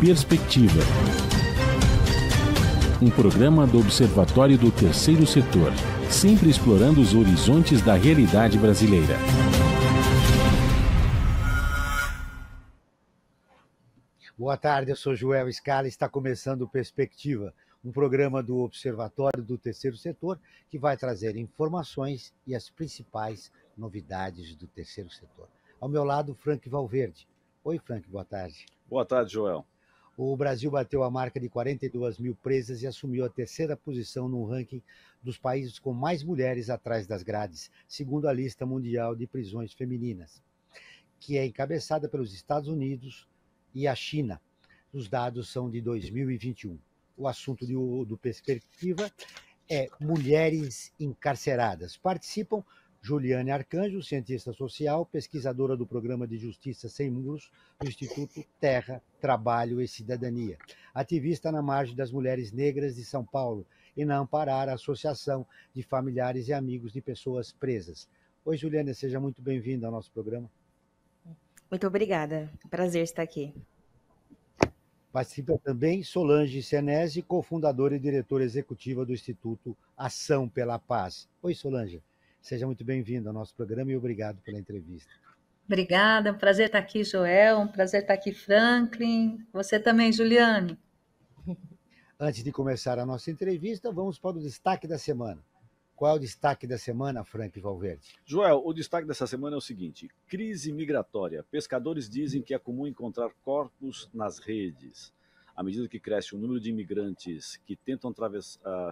Perspectiva. Um programa do Observatório do Terceiro Setor, sempre explorando os horizontes da realidade brasileira. Boa tarde, eu sou Joel Scala e está começando Perspectiva, um programa do Observatório do Terceiro Setor que vai trazer informações e as principais novidades do terceiro setor. Ao meu lado, Frank Valverde. Oi, Frank, boa tarde. Boa tarde, Joel. O Brasil bateu a marca de 42 mil presas e assumiu a terceira posição no ranking dos países com mais mulheres atrás das grades, segundo a lista mundial de prisões femininas, que é encabeçada pelos Estados Unidos e a China. Os dados são de 2021. O assunto do Perspectiva é mulheres encarceradas. Participam Juliane Arcanjo, cientista social, pesquisadora do Programa de Justiça Sem Muros do Instituto Terra, Trabalho e Cidadania, ativista na margem das mulheres negras de São Paulo e na Amparar, a Associação de Familiares e Amigos de Pessoas Presas. Oi, Juliane, seja muito bem-vinda ao nosso programa. Muito obrigada, prazer estar aqui. Participa também Solange Senese, cofundadora e diretora executiva do Instituto Ação pela Paz. Oi, Solange. Seja muito bem-vindo ao nosso programa e obrigado pela entrevista. Obrigada, um prazer estar aqui, Joel, um prazer estar aqui, Franklin. Você também, Juliane. Antes de começar a nossa entrevista, vamos para o destaque da semana. Qual é o destaque da semana, Frank Valverde? Joel, o destaque dessa semana é o seguinte: crise migratória. Pescadores dizem que é comum encontrar corpos nas redes. À medida que cresce o número de imigrantes que tentam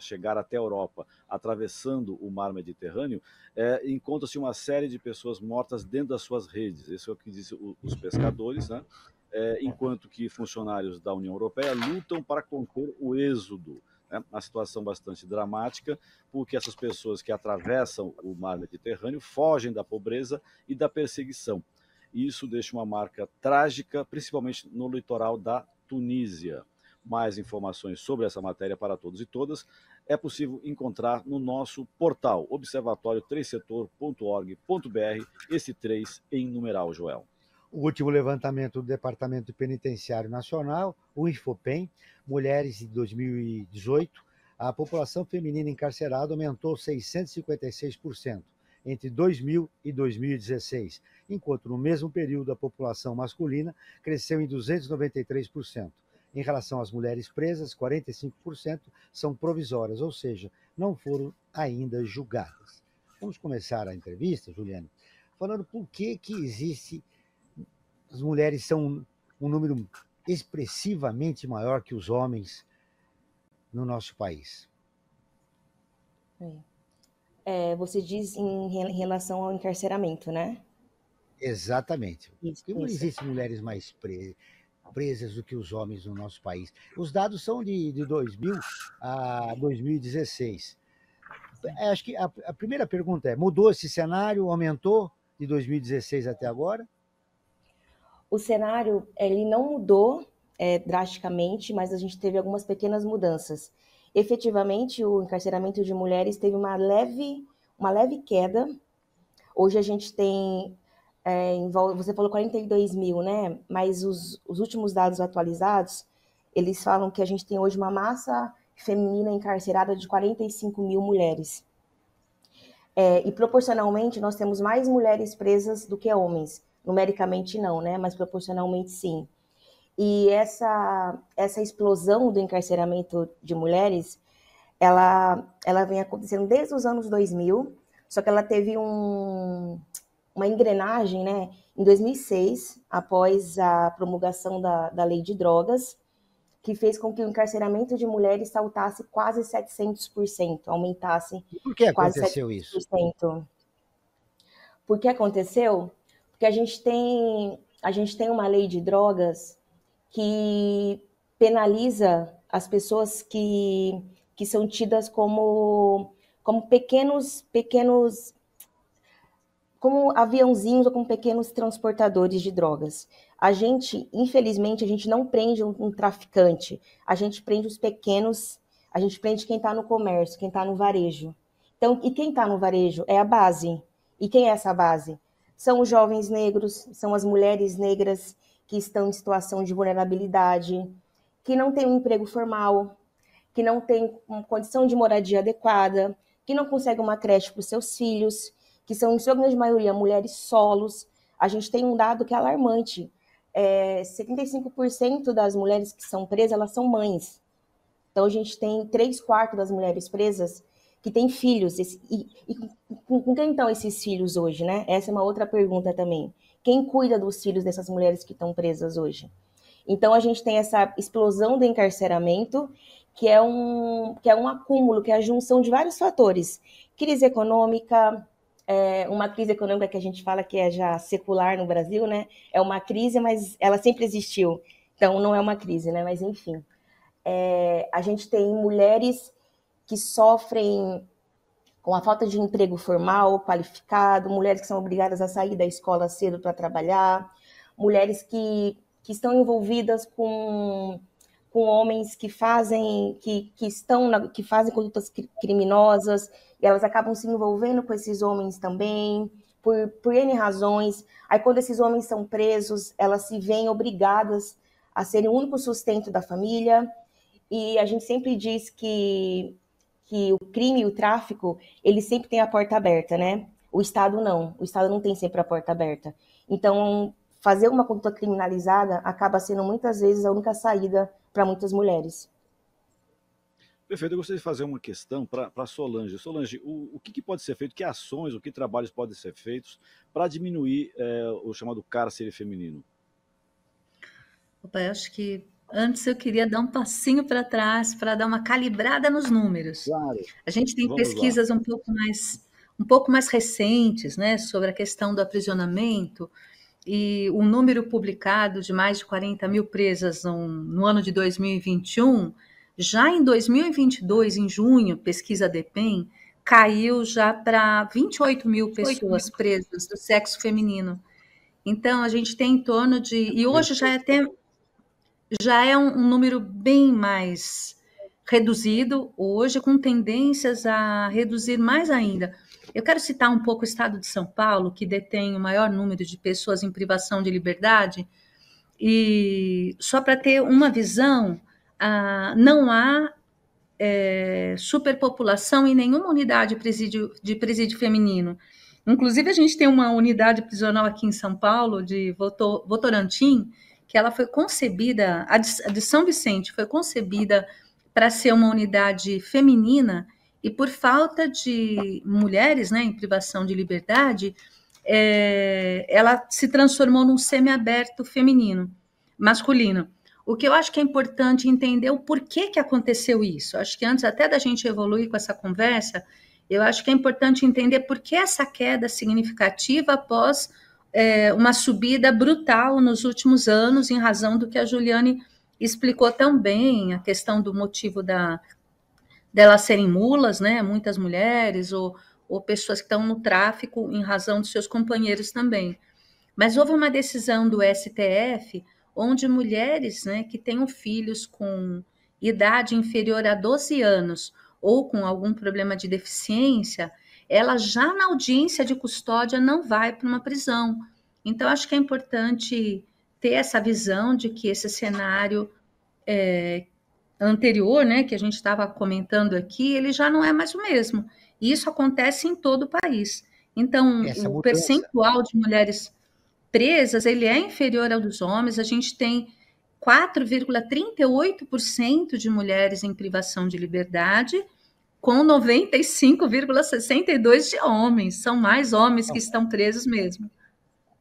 chegar até a Europa, atravessando o mar Mediterrâneo, encontra-se uma série de pessoas mortas dentro das suas redes. Isso é o que dizem os pescadores, né? Enquanto que funcionários da União Europeia lutam para conter o êxodo. Uma situação bastante dramática, porque essas pessoas que atravessam o mar Mediterrâneo fogem da pobreza e da perseguição. E isso deixa uma marca trágica, principalmente no litoral da Tunísia. Mais informações sobre essa matéria para todos e todas é possível encontrar no nosso portal observatório3setor.org.br, esse 3 em numeral, Joel. O último levantamento do Departamento Penitenciário Nacional, o INFOPEN, mulheres de 2018, a população feminina encarcerada aumentou 656% entre 2000 e 2016, enquanto no mesmo período a população masculina cresceu em 293%. Em relação às mulheres presas, 45% são provisórias, ou seja, não foram ainda julgadas. Vamos começar a entrevista, Juliane, falando por que existe... As mulheres são um número expressivamente maior que os homens no nosso país. Você diz em relação ao encarceramento, né? Exatamente. Porque não existem mulheres mais presas do que os homens no nosso país. Os dados são de 2000 a 2016. Acho que a primeira pergunta é: mudou esse cenário? Aumentou de 2016 até agora? O cenário ele não mudou drasticamente, mas a gente teve algumas pequenas mudanças. Efetivamente, o encarceramento de mulheres teve uma leve queda. Hoje a gente tem, você falou 42 mil, né? Mas os últimos dados atualizados, eles falam que a gente tem hoje uma massa feminina encarcerada de 45 mil mulheres. E proporcionalmente, nós temos mais mulheres presas do que homens. Numericamente não, né? Mas proporcionalmente sim. E essa explosão do encarceramento de mulheres, ela vem acontecendo desde os anos 2000, só que ela teve uma engrenagem, né? Em 2006, após a promulgação da lei de drogas, que fez com que o encarceramento de mulheres saltasse quase 700%, aumentasse Por que quase aconteceu 700%. isso? Por que aconteceu? Porque a gente tem uma lei de drogas que penaliza as pessoas que são tidas como pequenos, como aviãozinhos ou como pequenos transportadores de drogas. Infelizmente, a gente não prende um traficante, a gente prende os pequenos, a gente prende quem está no comércio, quem está no varejo. Então, e quem está no varejo é a base. E quem é essa base? São os jovens negros, são as mulheres negras que estão em situação de vulnerabilidade, que não têm um emprego formal, que não têm uma condição de moradia adequada, que não conseguem uma creche para os seus filhos, que são, em sua grande maioria, mulheres solos. A gente tem um dado que é alarmante. 75% das mulheres que são presas, elas são mães. Então, a gente tem 3/4 das mulheres presas que têm filhos. E com quem estão esses filhos hoje, né? Essa é uma outra pergunta também. Quem cuida dos filhos dessas mulheres que estão presas hoje? Então, a gente tem essa explosão do encarceramento, que é um acúmulo, que é a junção de vários fatores. Crise econômica, uma crise econômica que a gente fala que é já secular no Brasil, né? É uma crise, mas ela sempre existiu. Então, não é uma crise, né? Mas, enfim. A gente tem mulheres que sofrem com a falta de emprego formal, qualificado, mulheres que são obrigadas a sair da escola cedo para trabalhar, mulheres que estão envolvidas com homens que fazem condutas criminosas, e elas acabam se envolvendo com esses homens também, por N razões. Aí, quando esses homens são presos, elas se veem obrigadas a serem o único sustento da família, e a gente sempre diz que o crime e o tráfico, ele sempre tem a porta aberta, né? O Estado não tem sempre a porta aberta. Então, fazer uma conduta criminalizada acaba sendo muitas vezes a única saída para muitas mulheres. Perfeito, eu gostaria de fazer uma questão para Solange. Solange, o que pode ser feito, que ações, o que trabalhos podem ser feitos para diminuir o chamado cárcere feminino? Opa, eu acho que antes eu queria dar um passinho para trás para dar uma calibrada nos números. Claro. A gente tem Vamos pesquisas um pouco mais recentes, né, sobre a questão do aprisionamento, e o número publicado de mais de 40 mil presas no ano de 2021, já em 2022, em junho, pesquisa DEPEN, caiu já para 28 mil pessoas presas do sexo feminino. Então, a gente tem em torno de... E hoje já é um número bem mais reduzido, hoje com tendências a reduzir mais ainda. Eu quero citar um pouco o estado de São Paulo, que detém o maior número de pessoas em privação de liberdade, e só para ter uma visão, não há superpopulação em nenhuma unidade de presídio feminino. Inclusive, a gente tem uma unidade prisional aqui em São Paulo, de Votorantim, que ela foi concebida, a de São Vicente foi concebida para ser uma unidade feminina, e por falta de mulheres, né, em privação de liberdade, ela se transformou num semiaberto masculino. O que eu acho que é importante entender o porquê que aconteceu isso. Acho que antes até da gente evoluir com essa conversa, eu acho que é importante entender por que essa queda significativa após uma subida brutal nos últimos anos, em razão do que a Juliane explicou tão bem, a questão do motivo delas serem mulas, né, muitas mulheres, ou pessoas que estão no tráfico em razão dos seus companheiros também. Mas houve uma decisão do STF, onde mulheres, né, que tenham filhos com idade inferior a 12 anos, ou com algum problema de deficiência, ela já na audiência de custódia não vai para uma prisão. Então, acho que é importante ter essa visão de que esse cenário anterior, né, que a gente estava comentando aqui, ele já não é mais o mesmo. E isso acontece em todo o país. Então, o percentual de mulheres presas, ele é inferior ao dos homens. A gente tem 4,38% de mulheres em privação de liberdade, com 95,62% de homens. São mais homens que estão presos mesmo.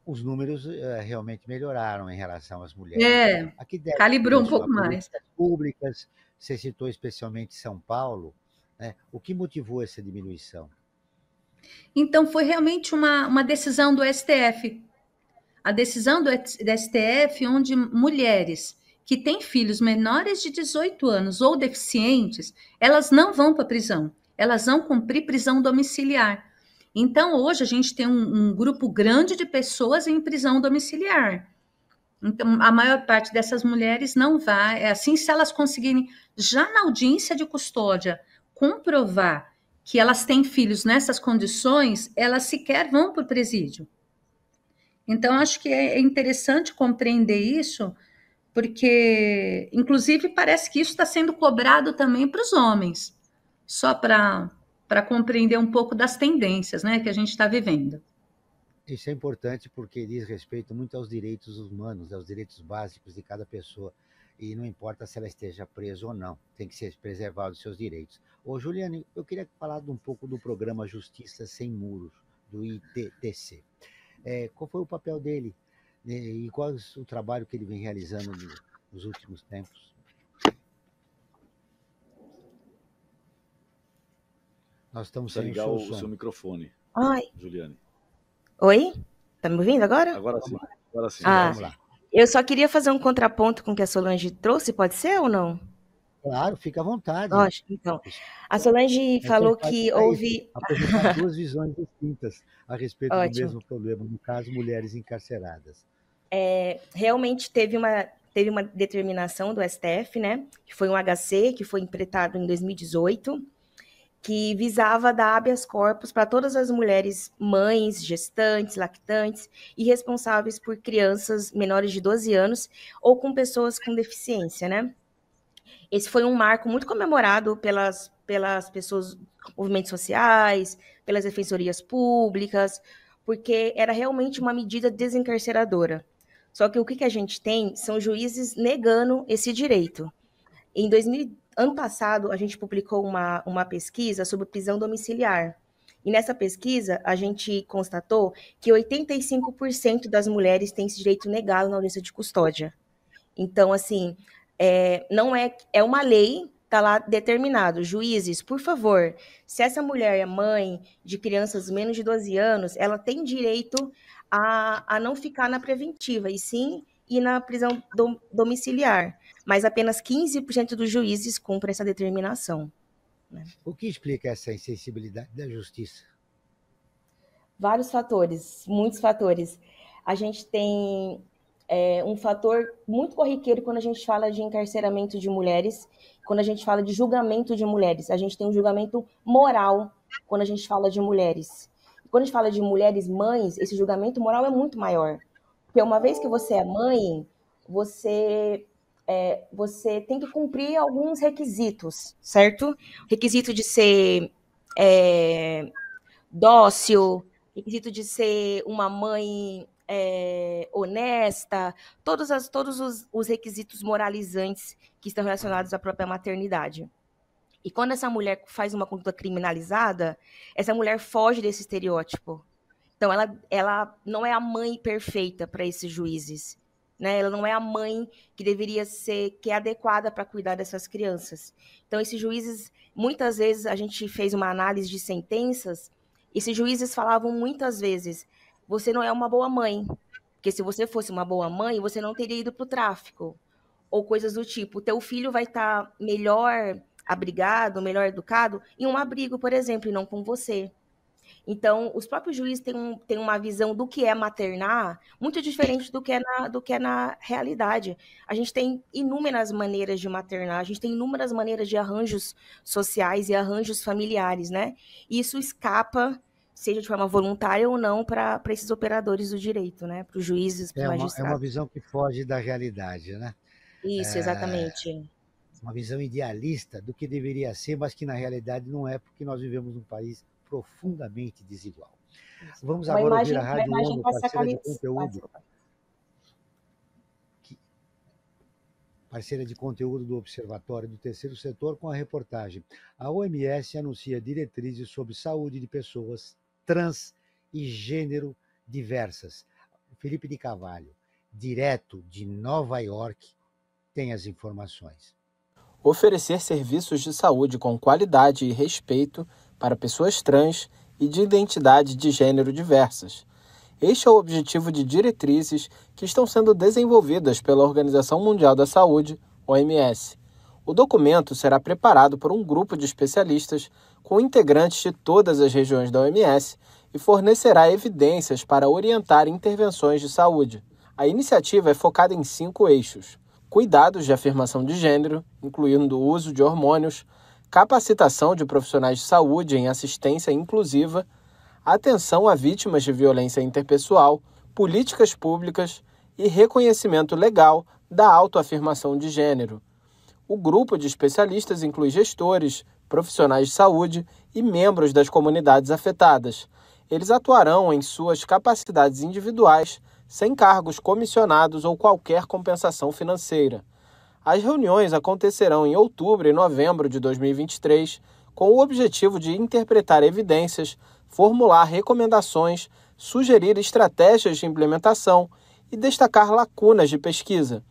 Os números realmente melhoraram em relação às mulheres. Aqui calibrou um pouco mais. Públicas, você citou especialmente São Paulo, né? O que motivou essa diminuição? Então, foi realmente uma decisão do STF. A decisão do STF, onde mulheres que têm filhos menores de 18 anos ou deficientes, elas não vão para a prisão, elas vão cumprir prisão domiciliar. Então, hoje, a gente tem um grupo grande de pessoas em prisão domiciliar. Então, a maior parte dessas mulheres não vai. Assim, se elas conseguirem, já na audiência de custódia, comprovar que elas têm filhos nessas condições, elas sequer vão para o presídio. Então, acho que é interessante compreender isso, porque, inclusive, parece que isso está sendo cobrado também para os homens, só para compreender um pouco das tendências, né, que a gente está vivendo. Isso é importante porque diz respeito muito aos direitos humanos, aos direitos básicos de cada pessoa. E não importa se ela esteja presa ou não, tem que ser preservado os seus direitos. Ô, Juliane, eu queria falar um pouco do programa Justiça Sem Muros, do ITTC. Qual foi o papel dele, né, e qual é o trabalho que ele vem realizando nos últimos tempos? Nós estamos Precisa sem ligar o o seu som. microfone, Ai, Juliane. oi? Tá me ouvindo agora? Agora sim, agora sim. Ah, Vamos lá. eu só queria fazer um contraponto com o que a Solange trouxe, pode ser ou não? Claro, fica à vontade. Lógico, então. A Solange falou Faz que para isso, houve. apresentar duas visões distintas a respeito do Ótimo. mesmo problema, no caso, mulheres encarceradas. Realmente teve uma determinação do STF, né? Que foi um HC, que foi interpretado em 2018, que visava dar habeas corpus para todas as mulheres mães, gestantes, lactantes e responsáveis por crianças menores de 12 anos ou com pessoas com deficiência, né? Esse foi um marco muito comemorado pelas pessoas, movimentos sociais, pelas defensorias públicas, porque era realmente uma medida desencarceradora. Só que o que a gente tem são juízes negando esse direito. Ano passado, a gente publicou uma pesquisa sobre prisão domiciliar. E nessa pesquisa, a gente constatou que 85% das mulheres têm esse direito negado na audiência de custódia. Então, assim, não é uma lei, está lá determinado. Juízes, por favor, se essa mulher é mãe de crianças menos de 12 anos, ela tem direito a não ficar na preventiva, e sim ir na prisão domiciliar. Mas apenas 15% dos juízes cumprem essa determinação. Né? O que explica essa insensibilidade da justiça? Vários fatores, muitos fatores. A gente tem um fator muito corriqueiro quando a gente fala de encarceramento de mulheres, quando a gente fala de julgamento de mulheres. A gente tem um julgamento moral quando a gente fala de mulheres. Quando a gente fala de mulheres mães, esse julgamento moral é muito maior. Porque uma vez que você é mãe, você tem que cumprir alguns requisitos, certo? Requisito de ser dócil, requisito de ser uma mãe honesta, todos os requisitos moralizantes que estão relacionados à própria maternidade. E quando essa mulher faz uma conduta criminalizada, essa mulher foge desse estereótipo. Então, ela não é a mãe perfeita para esses juízes, né? Ela não é a mãe que deveria ser, que é adequada para cuidar dessas crianças. Então, esses juízes, muitas vezes, a gente fez uma análise de sentenças, esses juízes falavam muitas vezes, você não é uma boa mãe, porque se você fosse uma boa mãe, você não teria ido para o tráfico, ou coisas do tipo, teu filho vai estar melhor abrigado, melhor educado, em um abrigo, por exemplo, e não com você. Então, os próprios juízes têm uma visão do que é maternar muito diferente do que é na realidade. A gente tem inúmeras maneiras de maternar, a gente tem inúmeras maneiras de arranjos sociais e arranjos familiares, né? E isso escapa, seja de forma voluntária ou não, para esses operadores do direito, né? Para os juízes, para os magistrados. É uma visão que foge da realidade, né? Isso, exatamente. Uma visão idealista do que deveria ser, mas que na realidade não é, porque nós vivemos num país profundamente desigual. Vamos agora ouvir a Rádio ONU, parceira de conteúdo do Observatório do Terceiro Setor, com a reportagem. A OMS anuncia diretrizes sobre saúde de pessoas trans e gênero diversas. Felipe de Carvalho, direto de Nova York, tem as informações. Oferecer serviços de saúde com qualidade e respeito para pessoas trans e de identidade de gênero diversas. Este é o objetivo de diretrizes que estão sendo desenvolvidas pela Organização Mundial da Saúde, OMS. O documento será preparado por um grupo de especialistas com integrantes de todas as regiões da OMS e fornecerá evidências para orientar intervenções de saúde. A iniciativa é focada em 5 eixos: cuidados de afirmação de gênero, incluindo o uso de hormônios, capacitação de profissionais de saúde em assistência inclusiva, atenção a vítimas de violência interpessoal, políticas públicas e reconhecimento legal da autoafirmação de gênero. O grupo de especialistas inclui gestores, profissionais de saúde e membros das comunidades afetadas. Eles atuarão em suas capacidades individuais, sem cargos comissionados ou qualquer compensação financeira. As reuniões acontecerão em outubro e novembro de 2023, com o objetivo de interpretar evidências, formular recomendações, sugerir estratégias de implementação e destacar lacunas de pesquisa.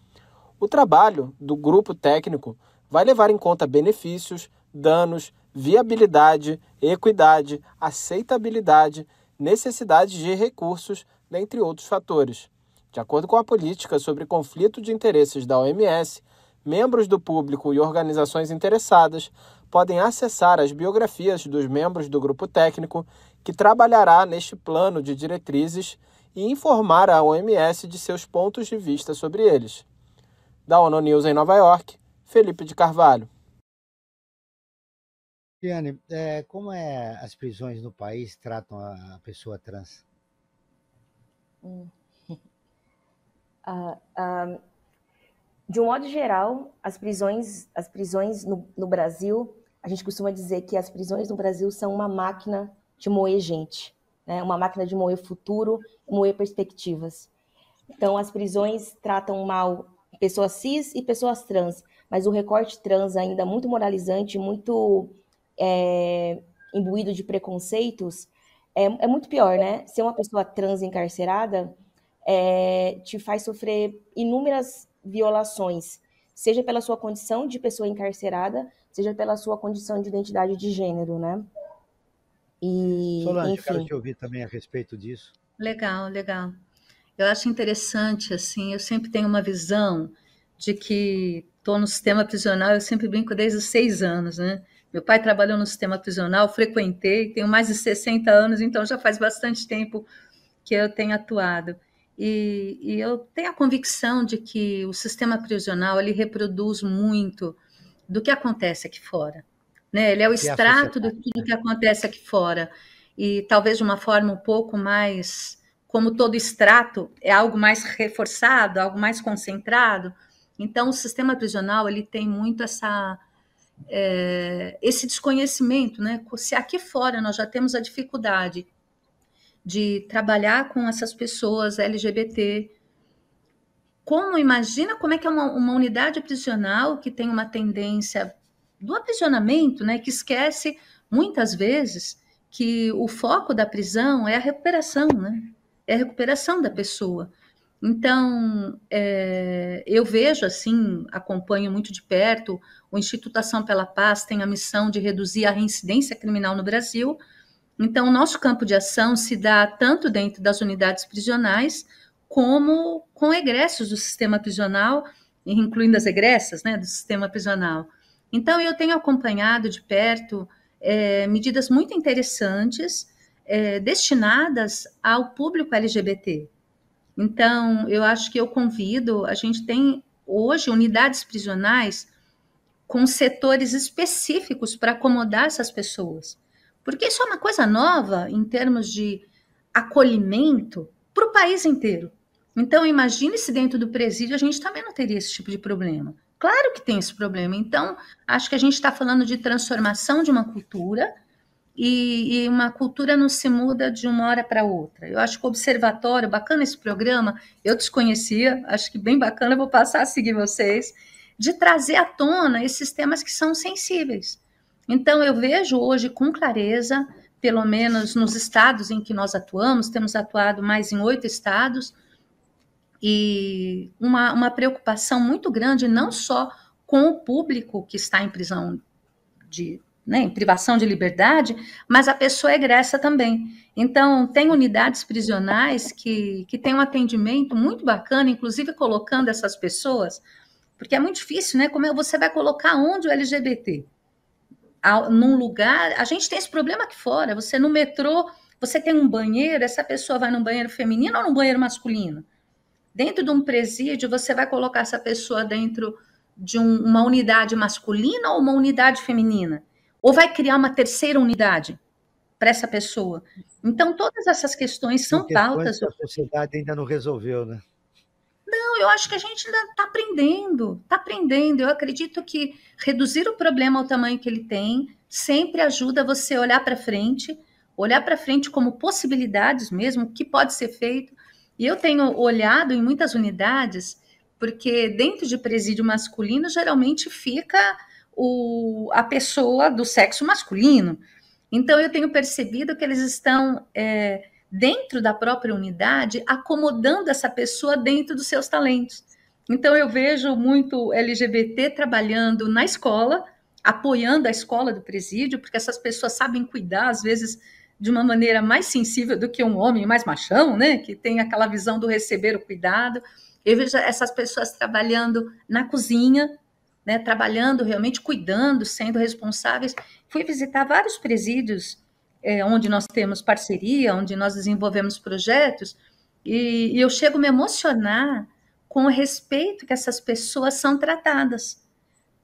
O trabalho do grupo técnico vai levar em conta benefícios, danos, viabilidade, equidade, aceitabilidade, necessidade de recursos, dentre outros fatores. De acordo com a política sobre conflito de interesses da OMS, membros do público e organizações interessadas podem acessar as biografias dos membros do grupo técnico que trabalhará neste plano de diretrizes e informar a OMS de seus pontos de vista sobre eles. Da ONU News em Nova York, Felipe de Carvalho. Liane, como as prisões no país tratam a pessoa trans? De um modo geral, as prisões no Brasil, a gente costuma dizer que as prisões no Brasil são uma máquina de moer gente, né? Uma máquina de moer futuro, moer perspectivas. Então, as prisões tratam mal pessoas cis e pessoas trans, mas o recorte trans ainda muito moralizante, muito imbuído de preconceitos, é muito pior, né? Ser uma pessoa trans encarcerada te faz sofrer inúmeras violações, seja pela sua condição de pessoa encarcerada, seja pela sua condição de identidade de gênero, né? E, Solange, enfim. eu quero te ouvir também a respeito disso. Legal. Eu acho interessante, assim, eu sempre tenho uma visão de que estou no sistema prisional, eu sempre brinco desde os 6 anos, né? Meu pai trabalhou no sistema prisional, frequentei, tenho mais de 60 anos, então já faz bastante tempo que eu tenho atuado. E eu tenho a convicção de que o sistema prisional ele reproduz muito do que acontece aqui fora, né? Ele é o extrato de tudo que acontece aqui fora. E talvez de uma forma um pouco mais, como todo extrato, é algo mais reforçado, algo mais concentrado. Então, o sistema prisional ele tem muito esse desconhecimento, né? Se aqui fora nós já temos a dificuldade de trabalhar com essas pessoas LGBT, imagina como é que é uma unidade prisional que tem uma tendência do aprisionamento, né? Que esquece muitas vezes que o foco da prisão é a recuperação, né? É a recuperação da pessoa. Então, eu vejo assim, acompanho muito de perto, o Instituto Ação pela Paz tem a missão de reduzir a reincidência criminal no Brasil. Então, o nosso campo de ação se dá tanto dentro das unidades prisionais, como com egressos do sistema prisional, incluindo as egressas, né, do sistema prisional. Então, eu tenho acompanhado de perto medidas muito interessantes destinadas ao público LGBT. Então, eu acho que a gente tem hoje unidades prisionais com setores específicos para acomodar essas pessoas. Porque isso é uma coisa nova em termos de acolhimento para o país inteiro. Então, imagine se dentro do presídio a gente também não teria esse tipo de problema. Claro que tem esse problema. Então, acho que a gente está falando de transformação de uma cultura e uma cultura não se muda de uma hora para outra. Eu acho que o observatório, bacana esse programa, eu desconhecia, acho que bem bacana, vou passar a seguir vocês, de trazer à tona esses temas que são sensíveis. Então, eu vejo hoje com clareza, pelo menos nos estados em que nós atuamos, temos atuado mais em 8 estados, e uma preocupação muito grande, não só com o público que está em prisão em privação de liberdade, mas a pessoa egressa também. Então, tem unidades prisionais que têm um atendimento muito bacana, inclusive colocando essas pessoas, porque é muito difícil, né? Como você vai colocar onde o LGBT? Num lugar, a gente tem esse problema aqui fora, você no metrô, você tem um banheiro, essa pessoa vai num banheiro feminino ou num banheiro masculino? Dentro de um presídio, você vai colocar essa pessoa dentro de uma unidade masculina ou uma unidade feminina? Ou vai criar uma terceira unidade para essa pessoa? Então, todas essas questões São são questões pautas. que a sociedade ainda não resolveu, né? Não, eu acho que a gente ainda está aprendendo, está aprendendo. Eu acredito que reduzir o problema ao tamanho que ele tem sempre ajuda você a olhar para frente como possibilidades mesmo, o que pode ser feito. E eu tenho olhado em muitas unidades, porque dentro de presídio masculino geralmente fica a pessoa do sexo masculino. Então eu tenho percebido que eles estão dentro da própria unidade, acomodando essa pessoa dentro dos seus talentos. Então, eu vejo muito LGBT trabalhando na escola, apoiando a escola do presídio, porque essas pessoas sabem cuidar, às vezes, de uma maneira mais sensível do que um homem mais machão, né? Que tem aquela visão do receber o cuidado. Eu vejo essas pessoas trabalhando na cozinha, né? Trabalhando realmente, cuidando, sendo responsáveis. Fui visitar vários presídios onde nós temos parceria, onde nós desenvolvemos projetos, e eu chego a me emocionar com o respeito que essas pessoas são tratadas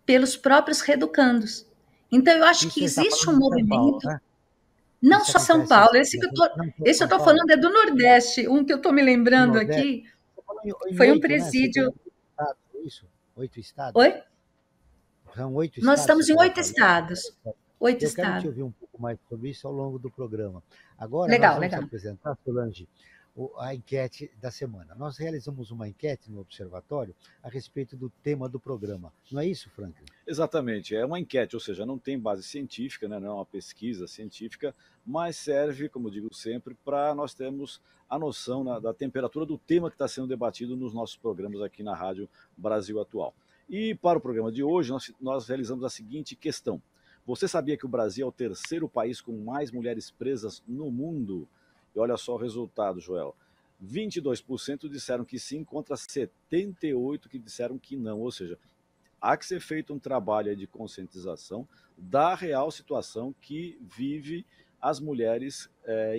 pelos próprios reeducandos. Então, eu acho que existe um movimento, Paulo, né? não só São Paulo, esse eu estou falando é do Nordeste, um que eu estou me lembrando aqui, foi um presídio... Né? Isso? 8 estados? Oi? São 8 estados? Nós estamos em 8 estados. Eu quero te ouvir um pouco mais sobre isso ao longo do programa. Agora, nós vamos apresentar, Solange, a enquete da semana. Nós realizamos uma enquete no Observatório a respeito do tema do programa. Não é isso, Franklin? Exatamente. É uma enquete, ou seja, não tem base científica, né? Não é uma pesquisa científica, mas serve, como eu digo sempre, para nós termos a noção da temperatura do tema que está sendo debatido nos nossos programas aqui na Rádio Brasil Atual. E para o programa de hoje, nós realizamos a seguinte questão. Você sabia que o Brasil é o terceiro país com mais mulheres presas no mundo? E olha só o resultado, Joel. 22% disseram que sim, contra 78% que disseram que não. Ou seja, há que ser feito um trabalho de conscientização da real situação que vive as mulheres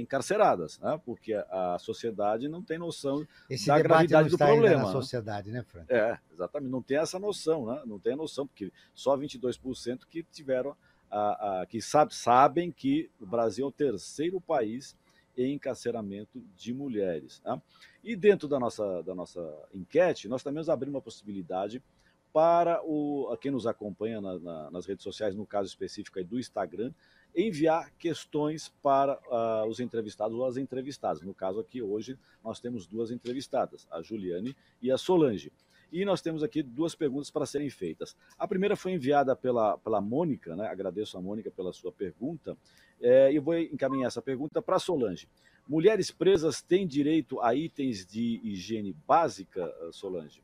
encarceradas, né? Porque a sociedade não tem noção da gravidade do problema. Na sociedade, né, Frank? Exatamente, não tem essa noção, né? Não tem a noção, porque só 22% que tiveram, que sabem que o Brasil é o terceiro país em encarceramento de mulheres. Né? E dentro da nossa enquete, nós também abrimos uma possibilidade para quem nos acompanha nas redes sociais, no caso específico aí do Instagram, enviar questões para os entrevistados ou as entrevistadas. No caso aqui, hoje, nós temos duas entrevistadas, a Juliane e a Solange. E nós temos aqui duas perguntas para serem feitas. A primeira foi enviada pela Mônica, né? Agradeço a Mônica pela sua pergunta. E vou encaminhar essa pergunta para a Solange. Mulheres presas têm direito a itens de higiene básica, Solange?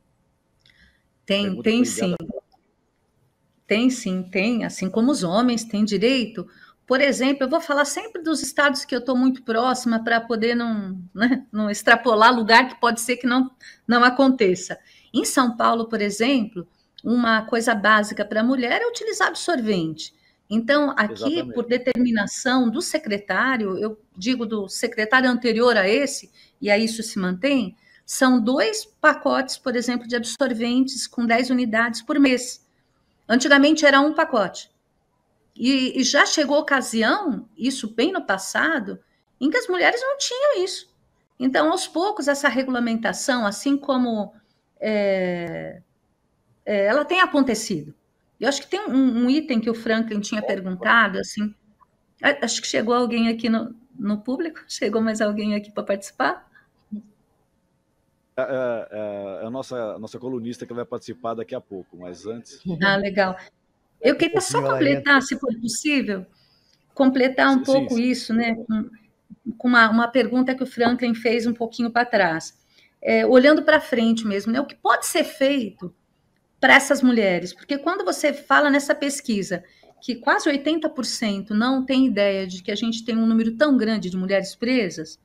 Tem sim. Tem sim, tem. Assim como os homens têm direito. Por exemplo, eu vou falar sempre dos estados que eu estou muito próxima para poder não extrapolar lugar que pode ser que não aconteça. Em São Paulo, por exemplo, uma coisa básica para a mulher é utilizar absorvente. Então, aqui, exatamente, por determinação do secretário, eu digo do secretário anterior a esse, e aí isso se mantém, são 2 pacotes, por exemplo, de absorventes com 10 unidades por mês. Antigamente era 1 pacote. E já chegou a ocasião, isso bem no passado, em que as mulheres não tinham isso. Então, aos poucos, essa regulamentação, assim como ela tem acontecido. Eu acho que tem um item que o Franklin tinha perguntado, assim, acho que chegou alguém aqui no público, chegou mais alguém aqui para participar? É a nossa colunista que vai participar daqui a pouco, mas antes... Legal. Eu queria só completar, se for possível, completar um pouco isso, né, com uma pergunta que o Franklin fez um pouquinho para trás. Olhando para frente mesmo, né, o que pode ser feito para essas mulheres? Porque quando você fala nessa pesquisa que quase 80% não tem ideia de que a gente tem um número tão grande de mulheres presas,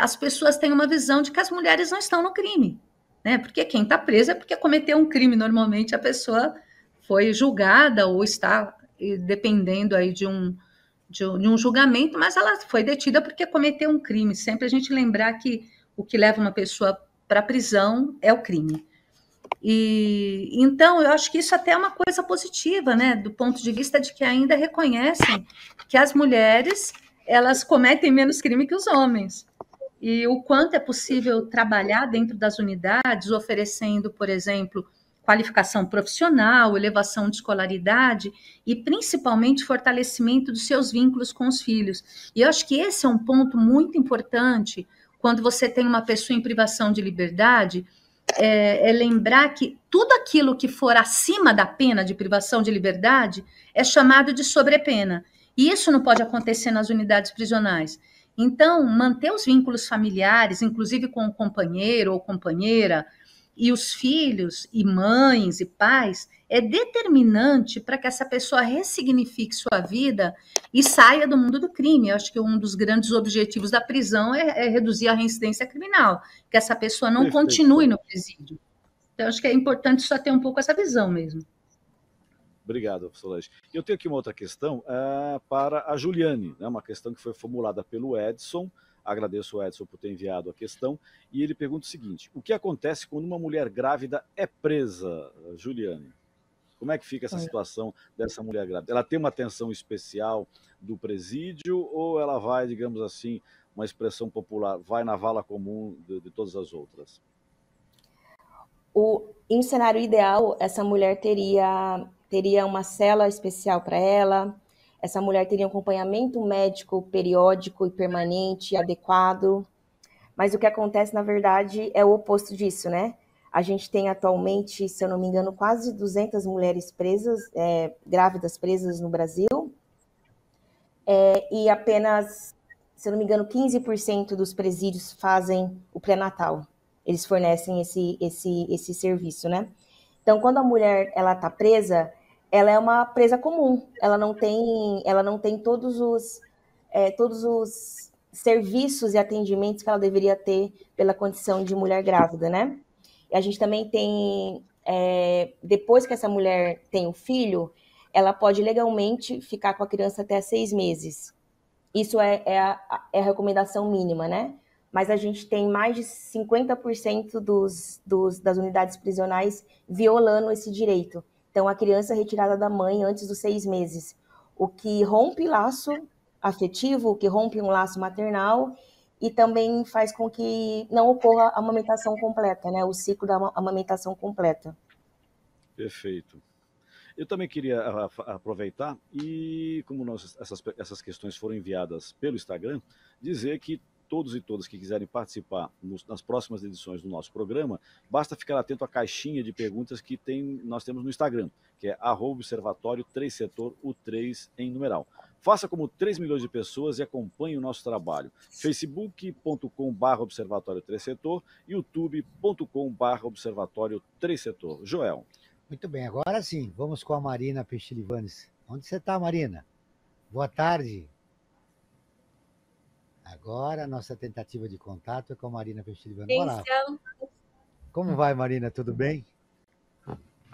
as pessoas têm uma visão de que as mulheres não estão no crime, né? Porque quem está presa é porque cometeu um crime. Normalmente a pessoa foi julgada ou está dependendo aí de um julgamento, mas ela foi detida porque cometeu um crime. Sempre a gente lembrar que o que leva uma pessoa para a prisão é o crime. E então eu acho que isso até é uma coisa positiva, né? Do ponto de vista de que ainda reconhecem que as mulheres elas cometem menos crime que os homens. E o quanto é possível trabalhar dentro das unidades, oferecendo, por exemplo, qualificação profissional, elevação de escolaridade e, principalmente, fortalecimento dos seus vínculos com os filhos. E eu acho que esse é um ponto muito importante quando você tem uma pessoa em privação de liberdade, é lembrar que tudo aquilo que for acima da pena de privação de liberdade é chamado de sobrepena. E isso não pode acontecer nas unidades prisionais. Então, manter os vínculos familiares, inclusive com o companheiro ou companheira, e os filhos, e mães, e pais, é determinante para que essa pessoa ressignifique sua vida e saia do mundo do crime. Eu acho que um dos grandes objetivos da prisão é reduzir a reincidência criminal, que essa pessoa não continue no presídio. Então, acho que é importante só ter um pouco essa visão mesmo. Obrigado, Solange. Eu tenho aqui uma outra questão para a Juliane, né? Uma questão que foi formulada pelo Edson. Agradeço o Edson por ter enviado a questão. E ele pergunta o seguinte: o que acontece quando uma mulher grávida é presa, Juliane? Como é que fica essa situação dessa mulher grávida? Ela tem uma atenção especial do presídio ou ela vai, digamos assim, uma expressão popular, vai na vala comum de todas as outras? Em um cenário ideal, essa mulher teria uma cela especial para ela, essa mulher teria um acompanhamento médico periódico e permanente, adequado, mas o que acontece, na verdade, é o oposto disso, né? A gente tem atualmente, se eu não me engano, quase 200 mulheres presas, grávidas presas no Brasil, e apenas, se eu não me engano, 15% dos presídios fazem o pré-natal. Eles fornecem esse serviço, né? Então, quando a mulher está presa, ela é uma presa comum. Ela não tem todos os serviços e atendimentos que ela deveria ter pela condição de mulher grávida, né? E a gente também tem, depois que essa mulher tem um filho, ela pode legalmente ficar com a criança até 6 meses. Isso é a recomendação mínima, né? Mas a gente tem mais de 50% das unidades prisionais violando esse direito. Então, a criança é retirada da mãe antes dos 6 meses, o que rompe laço afetivo, o que rompe um laço maternal e também faz com que não ocorra a amamentação completa, né? O ciclo da amamentação completa. Perfeito. Eu também queria aproveitar e, como essas questões foram enviadas pelo Instagram, dizer que todos e todas que quiserem participar nas próximas edições do nosso programa, basta ficar atento à caixinha de perguntas que nós temos no Instagram, que é @observatório 3setor, o 3 em numeral. Faça como 3 milhões de pessoas e acompanhe o nosso trabalho. facebook.com/observatório 3setor, youtube.com/observatório 3setor. Joel. Muito bem, agora sim, vamos com a Marina Pechilivanes. Onde você está, Marina? Boa tarde. Agora a nossa tentativa de contato é com a Marina Pechilivanes. Olá. Como vai, Marina? Tudo bem?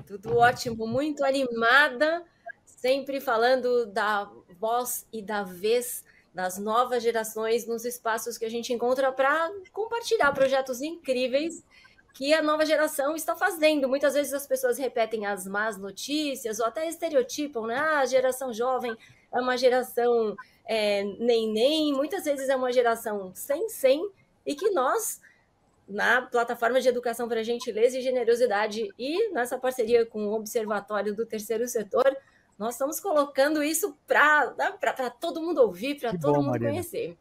Tudo ótimo, muito animada, sempre falando da voz e da vez das novas gerações nos espaços que a gente encontra para compartilhar projetos incríveis que a nova geração está fazendo. Muitas vezes as pessoas repetem as más notícias ou até estereotipam, né? A geração jovem é uma geração nem, muitas vezes é uma geração sem, e que nós, na plataforma de educação para gentileza e generosidade e nessa parceria com o Observatório do Terceiro Setor, nós estamos colocando isso para todo mundo ouvir, para todo mundo Marina. Conhecer.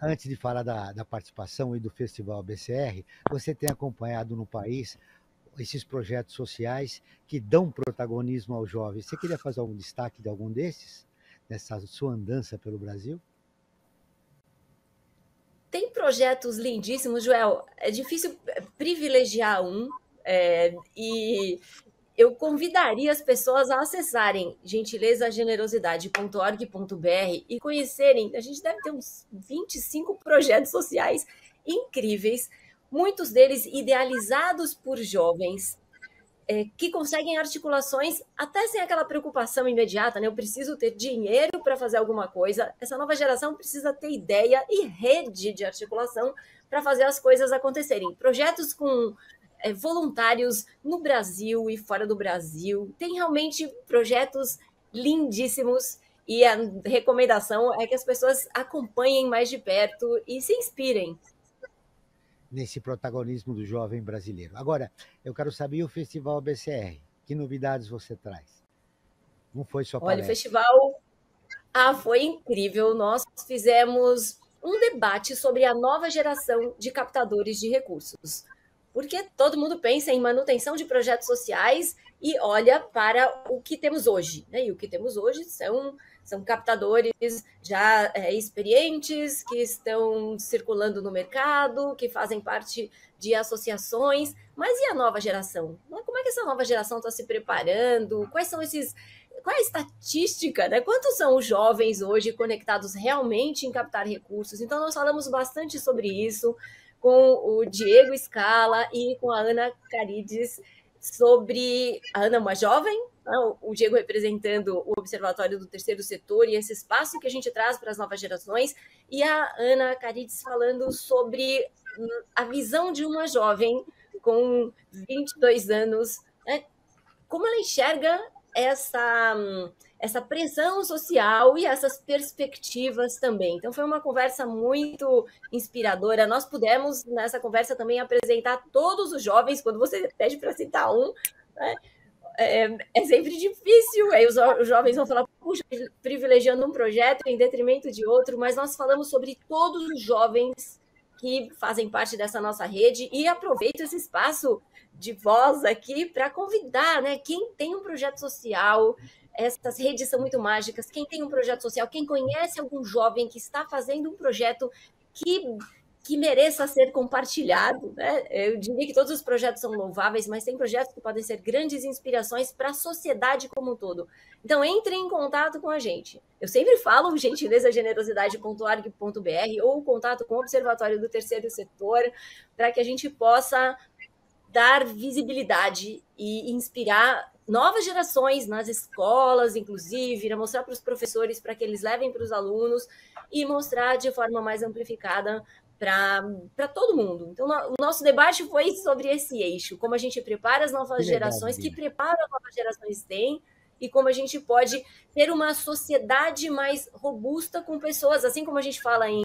Antes de falar da participação e do Festival BCR, você tem acompanhado no país esses projetos sociais que dão protagonismo aos jovens. Você queria fazer algum destaque de algum desses, nessa sua andança pelo Brasil? Tem projetos lindíssimos, Joel. É difícil privilegiar um, e eu convidaria as pessoas a acessarem gentilezagenerosidade.org.br e conhecerem. A gente deve ter uns 25 projetos sociais incríveis, muitos deles idealizados por jovens, que conseguem articulações até sem aquela preocupação imediata, né? Eu preciso ter dinheiro para fazer alguma coisa. Essa nova geração precisa ter ideia e rede de articulação para fazer as coisas acontecerem. Projetos com voluntários no Brasil e fora do Brasil. Tem realmente projetos lindíssimos E a recomendação é que as pessoas acompanhem mais de perto e se inspirem. Nesse protagonismo do jovem brasileiro. Agora, eu quero saber o Festival BCR. Que novidades você traz? Como foi sua Olha, o palestra? festival foi incrível. Nós fizemos um debate sobre a nova geração de captadores de recursos. Porque todo mundo pensa em manutenção de projetos sociais e olha para o que temos hoje, né? E o que temos hoje são captadores já experientes, que estão circulando no mercado, que fazem parte de associações. Mas e a nova geração? Como é que essa nova geração está se preparando? Qual é a estatística, né? Quantos são os jovens hoje conectados realmente em captar recursos? Então, nós falamos bastante sobre isso com o Diego Scala e com a Ana Carides, sobre a Ana, uma jovem, o Diego representando o Observatório do Terceiro Setor e esse espaço que a gente traz para as novas gerações, e a Ana Carides falando sobre a visão de uma jovem com 22 anos, né? Como ela enxerga essa pressão social e essas perspectivas também. Então, foi uma conversa muito inspiradora. Nós pudemos, nessa conversa, também apresentar todos os jovens, quando você pede para citar um, né? É sempre difícil, aí os jovens vão falar, puxa, privilegiando um projeto em detrimento de outro, mas nós falamos sobre todos os jovens que fazem parte dessa nossa rede e aproveito esse espaço de voz aqui para convidar, né? Quem tem um projeto social, essas redes são muito mágicas, quem tem um projeto social, quem conhece algum jovem que está fazendo um projeto que mereça ser compartilhado, né? Eu diria que todos os projetos são louváveis, mas tem projetos que podem ser grandes inspirações para a sociedade como um todo. Então, entre em contato com a gente. Eu sempre falo gentileza-generosidade.org.br ou contato com o Observatório do Terceiro Setor, para que a gente possa dar visibilidade e inspirar novas gerações nas escolas, inclusive, mostrar para os professores, para que eles levem para os alunos e mostrar de forma mais amplificada para todo mundo. Então, o nosso debate foi sobre esse eixo, como a gente prepara as novas gerações, que preparo as novas gerações têm, e como a gente pode ter uma sociedade mais robusta com pessoas, assim como a gente fala em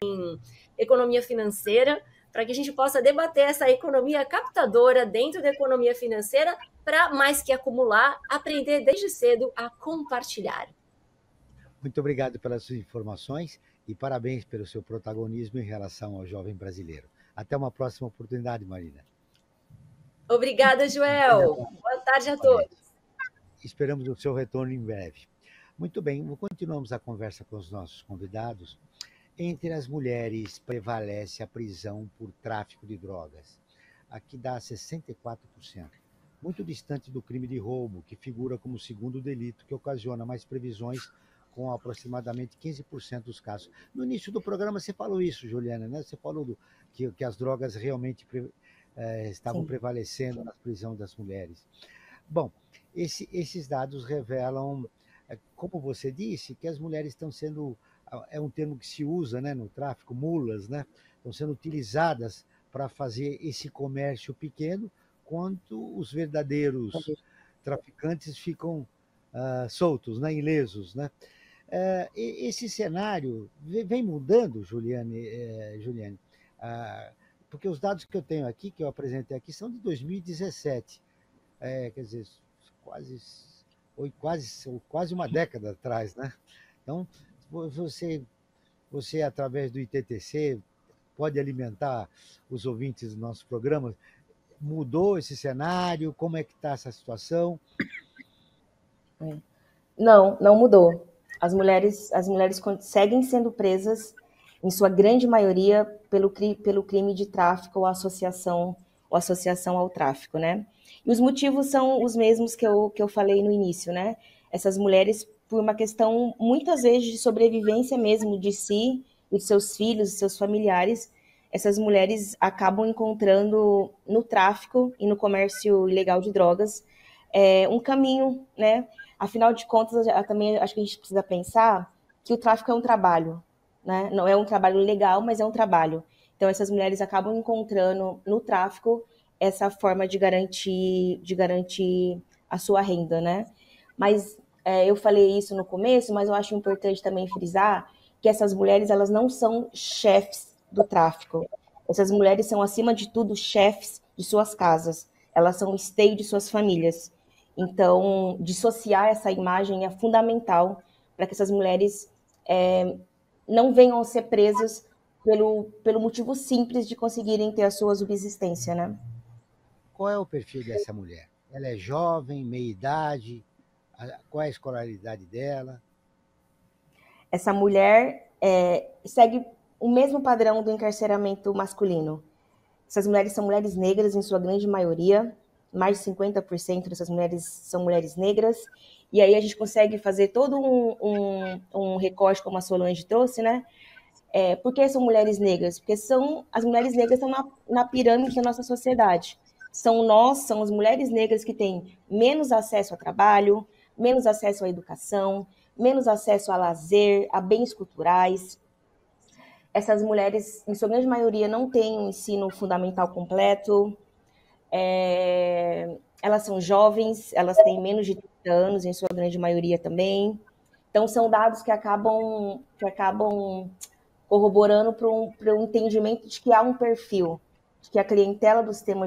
economia financeira, para que a gente possa debater essa economia captadora dentro da economia financeira, para, mais que acumular, aprender desde cedo a compartilhar. Muito obrigado pelas suas informações e parabéns pelo seu protagonismo em relação ao jovem brasileiro. Até uma próxima oportunidade, Marina. Obrigada, Joel. Boa tarde a todos. Esperamos o seu retorno em breve. Muito bem, continuamos a conversa com os nossos convidados. Entre as mulheres prevalece a prisão por tráfico de drogas. Aqui dá 64%, muito distante do crime de roubo, que figura como o segundo delito que ocasiona mais previsões, com aproximadamente 15% dos casos. No início do programa você falou isso, Juliana, né? Você falou que as drogas realmente estavam prevalecendo na prisão das mulheres. Bom, esses dados revelam, como você disse, que as mulheres estão sendo, é um termo que se usa, né, no tráfico, mulas, né? Estão sendo utilizadas para fazer esse comércio pequeno, quanto os verdadeiros traficantes ficam soltos, né, ilesos, né? Esse cenário vem mudando, Juliane, porque os dados que eu tenho aqui, que eu apresentei aqui, são de 2017, quer dizer, quase uma década atrás, né? Então, você através do ITTC, pode alimentar os ouvintes do nosso programa. Mudou esse cenário? Como é que está essa situação? Não mudou. As mulheres seguem sendo presas, em sua grande maioria, pelo crime de tráfico ou associação ao tráfico, né? E os motivos são os mesmos que eu falei no início, né? Essas mulheres, por uma questão, muitas vezes, de sobrevivência mesmo de si, e de seus filhos, de seus familiares, essas mulheres acabam encontrando no tráfico e no comércio ilegal de drogas um caminho, né? Afinal de contas, também acho que a gente precisa pensar que o tráfico é um trabalho, né? Não é um trabalho legal, mas é um trabalho. Então, essas mulheres acabam encontrando no tráfico essa forma de garantir a sua renda, né? Mas eu falei isso no começo, mas eu acho importante também frisar que essas mulheres, elas não são chefes do tráfico. Essas mulheres são, acima de tudo, chefes de suas casas. Elas são o esteio de suas famílias. Então, dissociar essa imagem é fundamental para que essas mulheres não venham a ser presas pelo motivo simples de conseguirem ter a sua subsistência, né? Qual é o perfil dessa mulher? Ela é jovem, meia-idade? Qual é a escolaridade dela? Essa mulher segue o mesmo padrão do encarceramento masculino. Essas mulheres são mulheres negras, em sua grande maioria. Mais de 50% dessas mulheres são mulheres negras. E aí a gente consegue fazer todo um recorte, como a Solange trouxe, né? Por que são mulheres negras? Porque as mulheres negras estão na pirâmide da nossa sociedade. São as mulheres negras que têm menos acesso a trabalho, menos acesso à educação, menos acesso a lazer, a bens culturais. Essas mulheres, em sua grande maioria, não têm um ensino fundamental completo. Elas são jovens, elas têm menos de 30 anos, em sua grande maioria também. Então, são dados que acabam corroborando para um entendimento de que há um perfil, de que a clientela do sistema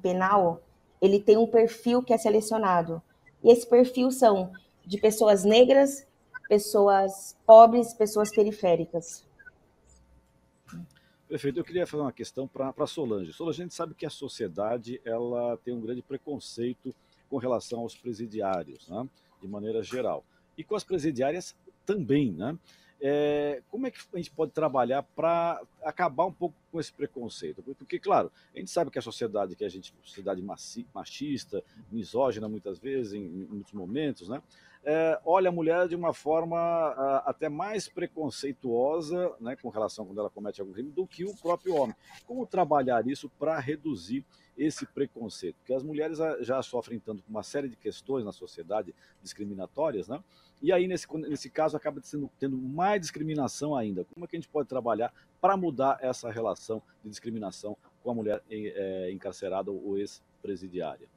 penal, ele tem um perfil que é selecionado. E esse perfil são de pessoas negras, pessoas pobres, pessoas periféricas. Perfeito. Eu queria fazer uma questão para Solange. Solange, a gente sabe que a sociedade ela tem um grande preconceito com relação aos presidiários, né? De maneira geral. E com as presidiárias também, né? Como é que a gente pode trabalhar para acabar um pouco com esse preconceito? Porque, claro, a gente sabe que a sociedade, sociedade machista, misógina muitas vezes, em muitos momentos, né? Olha a mulher de uma forma até mais preconceituosa, né, com relação a quando ela comete algum crime, do que o próprio homem. Como trabalhar isso para reduzir esse preconceito? Porque as mulheres já sofrem tanto com uma série de questões na sociedade discriminatórias, né? E aí, nesse caso, acaba tendo mais discriminação ainda. Como é que a gente pode trabalhar para mudar essa relação de discriminação com a mulher encarcerada ou ex-presidiária?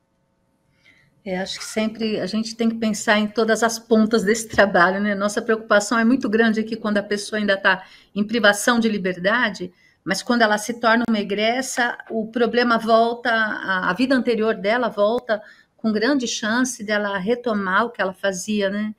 Acho que sempre a gente tem que pensar em todas as pontas desse trabalho, né? Nossa preocupação é muito grande aqui quando a pessoa ainda está em privação de liberdade, mas quando ela se torna uma egressa, o problema volta, a vida anterior dela volta com grande chance dela retomar o que ela fazia, né?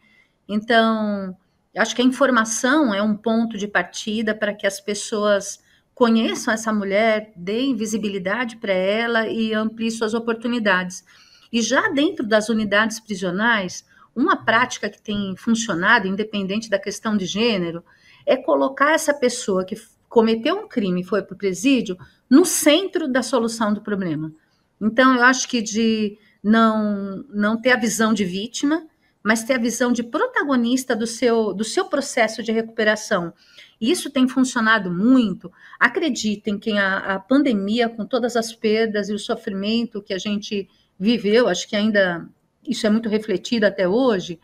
Então, acho que a informação é um ponto de partida para que as pessoas conheçam essa mulher, deem visibilidade para ela e ampliem suas oportunidades. E já dentro das unidades prisionais, uma prática que tem funcionado, independente da questão de gênero, é colocar essa pessoa que cometeu um crime e foi para o presídio no centro da solução do problema. Então, eu acho que de não ter a visão de vítima, mas ter a visão de protagonista do seu processo de recuperação. E isso tem funcionado muito. Acreditem que a pandemia, com todas as perdas e o sofrimento que a gente viveu, acho que ainda isso é muito refletido até hoje,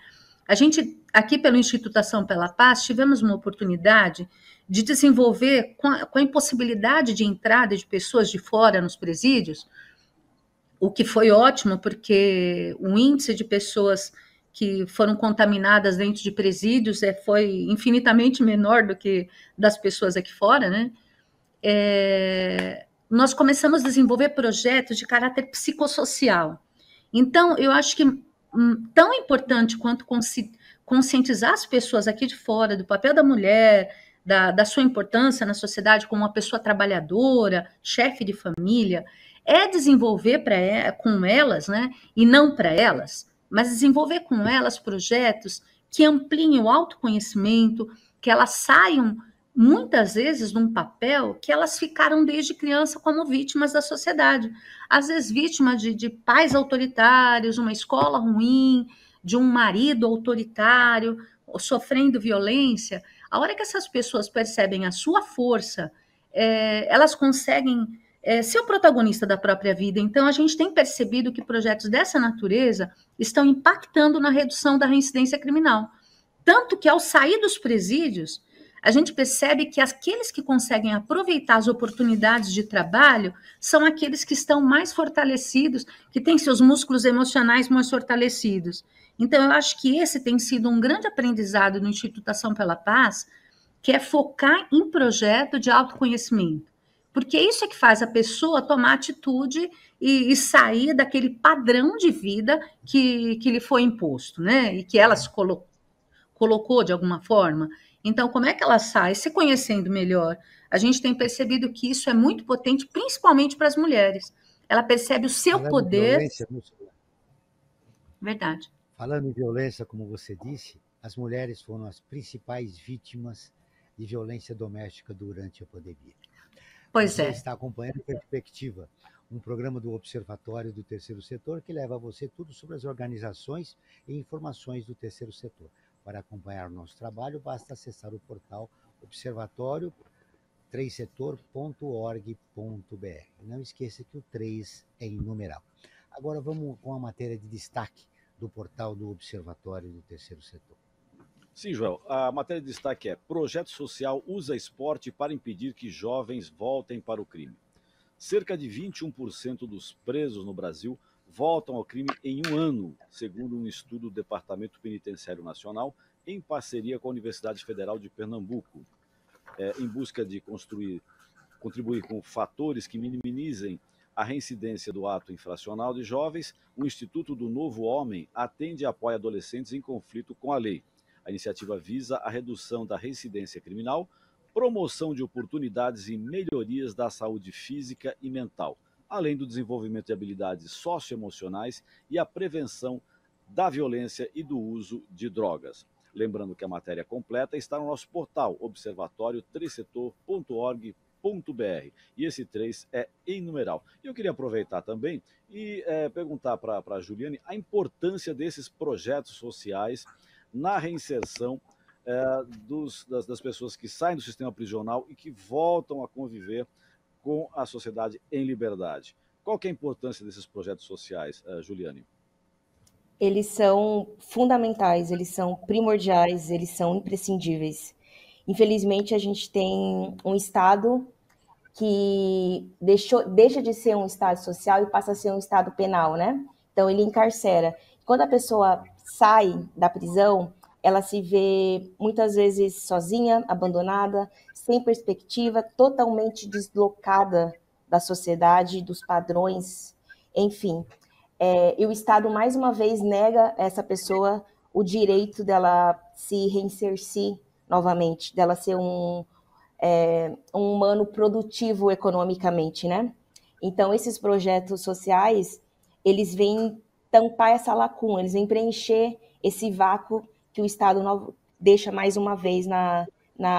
a gente, aqui pelo Instituto Ação pela Paz, tivemos uma oportunidade de desenvolver, com a impossibilidade de entrada de pessoas de fora nos presídios, o que foi ótimo, porque o índice de pessoas que foram contaminadas dentro de presídios foi infinitamente menor do que das pessoas aqui fora, né? Nós começamos a desenvolver projetos de caráter psicossocial. Então, eu acho que tão importante quanto conscientizar as pessoas aqui de fora do papel da mulher, da sua importância na sociedade como uma pessoa trabalhadora, chefe de família, é desenvolver com elas, né, e não para elas, mas desenvolver com elas projetos que ampliem o autoconhecimento, que elas saiam muitas vezes num papel que elas ficaram desde criança como vítimas da sociedade. Às vezes vítimas de pais autoritários, uma escola ruim, de um marido autoritário, sofrendo violência. A hora que essas pessoas percebem a sua força, elas conseguem ser o protagonista da própria vida. Então, a gente tem percebido que projetos dessa natureza estão impactando na redução da reincidência criminal. Tanto que, ao sair dos presídios, a gente percebe que aqueles que conseguem aproveitar as oportunidades de trabalho são aqueles que estão mais fortalecidos, que têm seus músculos emocionais mais fortalecidos. Então, eu acho que esse tem sido um grande aprendizado no Instituto Ação pela Paz, que é focar em projeto de autoconhecimento. Porque isso é que faz a pessoa tomar atitude e sair daquele padrão de vida que lhe foi imposto, né? E que ela se colocou de alguma forma. Então, como é que ela sai? Se conhecendo melhor. A gente tem percebido que isso é muito potente, principalmente para as mulheres. Ela percebe o seu Falando em poder. violência, Verdade. falando em violência, como você disse, as mulheres foram as principais vítimas de violência doméstica durante a pandemia. Pois Você é. está acompanhando Perspectiva, um programa do Observatório do Terceiro Setor que leva a você tudo sobre as organizações e informações do terceiro setor. Para acompanhar o nosso trabalho, basta acessar o portal observatório3setor.org.br. Não esqueça que o 3 é em numeral. Agora vamos com a matéria de destaque do portal do Observatório do Terceiro Setor. Sim, Joel. A matéria de destaque é: projeto social usa esporte para impedir que jovens voltem para o crime. Cerca de 21% dos presos no Brasil voltam ao crime em um ano, segundo um estudo do Departamento Penitenciário Nacional, em parceria com a Universidade Federal de Pernambuco, em busca de contribuir com fatores que minimizem a reincidência do ato infracional de jovens. O Instituto do Novo Homem atende e apoia adolescentes em conflito com a lei. A iniciativa visa a redução da reincidência criminal, promoção de oportunidades e melhorias da saúde física e mental, além do desenvolvimento de habilidades socioemocionais e a prevenção da violência e do uso de drogas. Lembrando que a matéria completa está no nosso portal observatório3setor.org.br, e esse 3 é em numeral. E eu queria aproveitar também e perguntar para a Juliane a importância desses projetos sociais na reinserção das pessoas que saem do sistema prisional e que voltam a conviver com a sociedade em liberdade. Qual que é a importância desses projetos sociais, Juliane? Eles são fundamentais, eles são primordiais, eles são imprescindíveis. Infelizmente, a gente tem um Estado que deixa de ser um Estado social e passa a ser um Estado penal, né? Então, ele encarcera. Quando a pessoa sai da prisão, ela se vê muitas vezes sozinha, abandonada, sem perspectiva, totalmente deslocada da sociedade, dos padrões, enfim. E o Estado, mais uma vez, nega a essa pessoa o direito dela se reinserir novamente, dela ser um humano produtivo economicamente, né? Então, esses projetos sociais, eles vêm tampar essa lacuna, eles vêm preencher esse vácuo que o Estado deixa mais uma vez na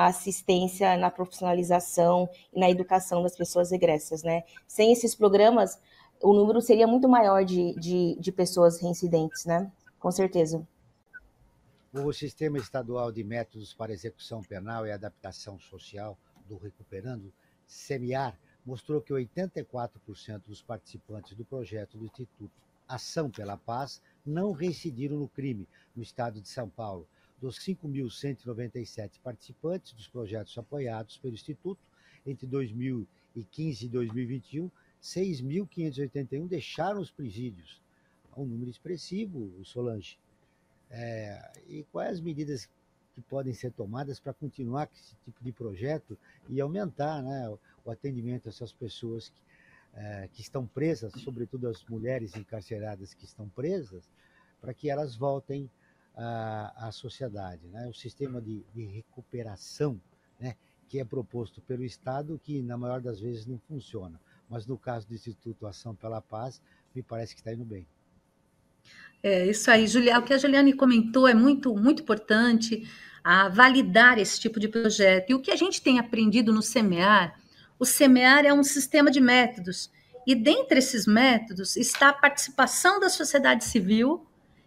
assistência, na profissionalização e na educação das pessoas regressas, né? Sem esses programas, o número seria muito maior de pessoas reincidentes, né? Com certeza. O Sistema Estadual de Métodos para Execução Penal e Adaptação Social do Recuperando, SEMIAR, mostrou que 84% dos participantes do projeto do Instituto Ação pela Paz não reincidiram no crime no estado de São Paulo. Dos 5.197 participantes dos projetos apoiados pelo Instituto entre 2015 e 2021, 6.581 deixaram os presídios. Um número expressivo, Solange. E quais as medidas que podem ser tomadas para continuar com esse tipo de projeto e aumentar, né, o atendimento a essas pessoas que estão presas, sobretudo as mulheres encarceradas que estão presas, para que elas voltem à sociedade, né? O sistema de recuperação, né, que é proposto pelo Estado, que na maior das vezes não funciona, mas no caso do Instituto Ação pela Paz, me parece que está indo bem. Isso aí, Juliana. O que a Juliane comentou é muito, muito importante, a validar esse tipo de projeto. E o que a gente tem aprendido no SEMEAR, o SEMEAR é um sistema de métodos, e dentre esses métodos está a participação da sociedade civil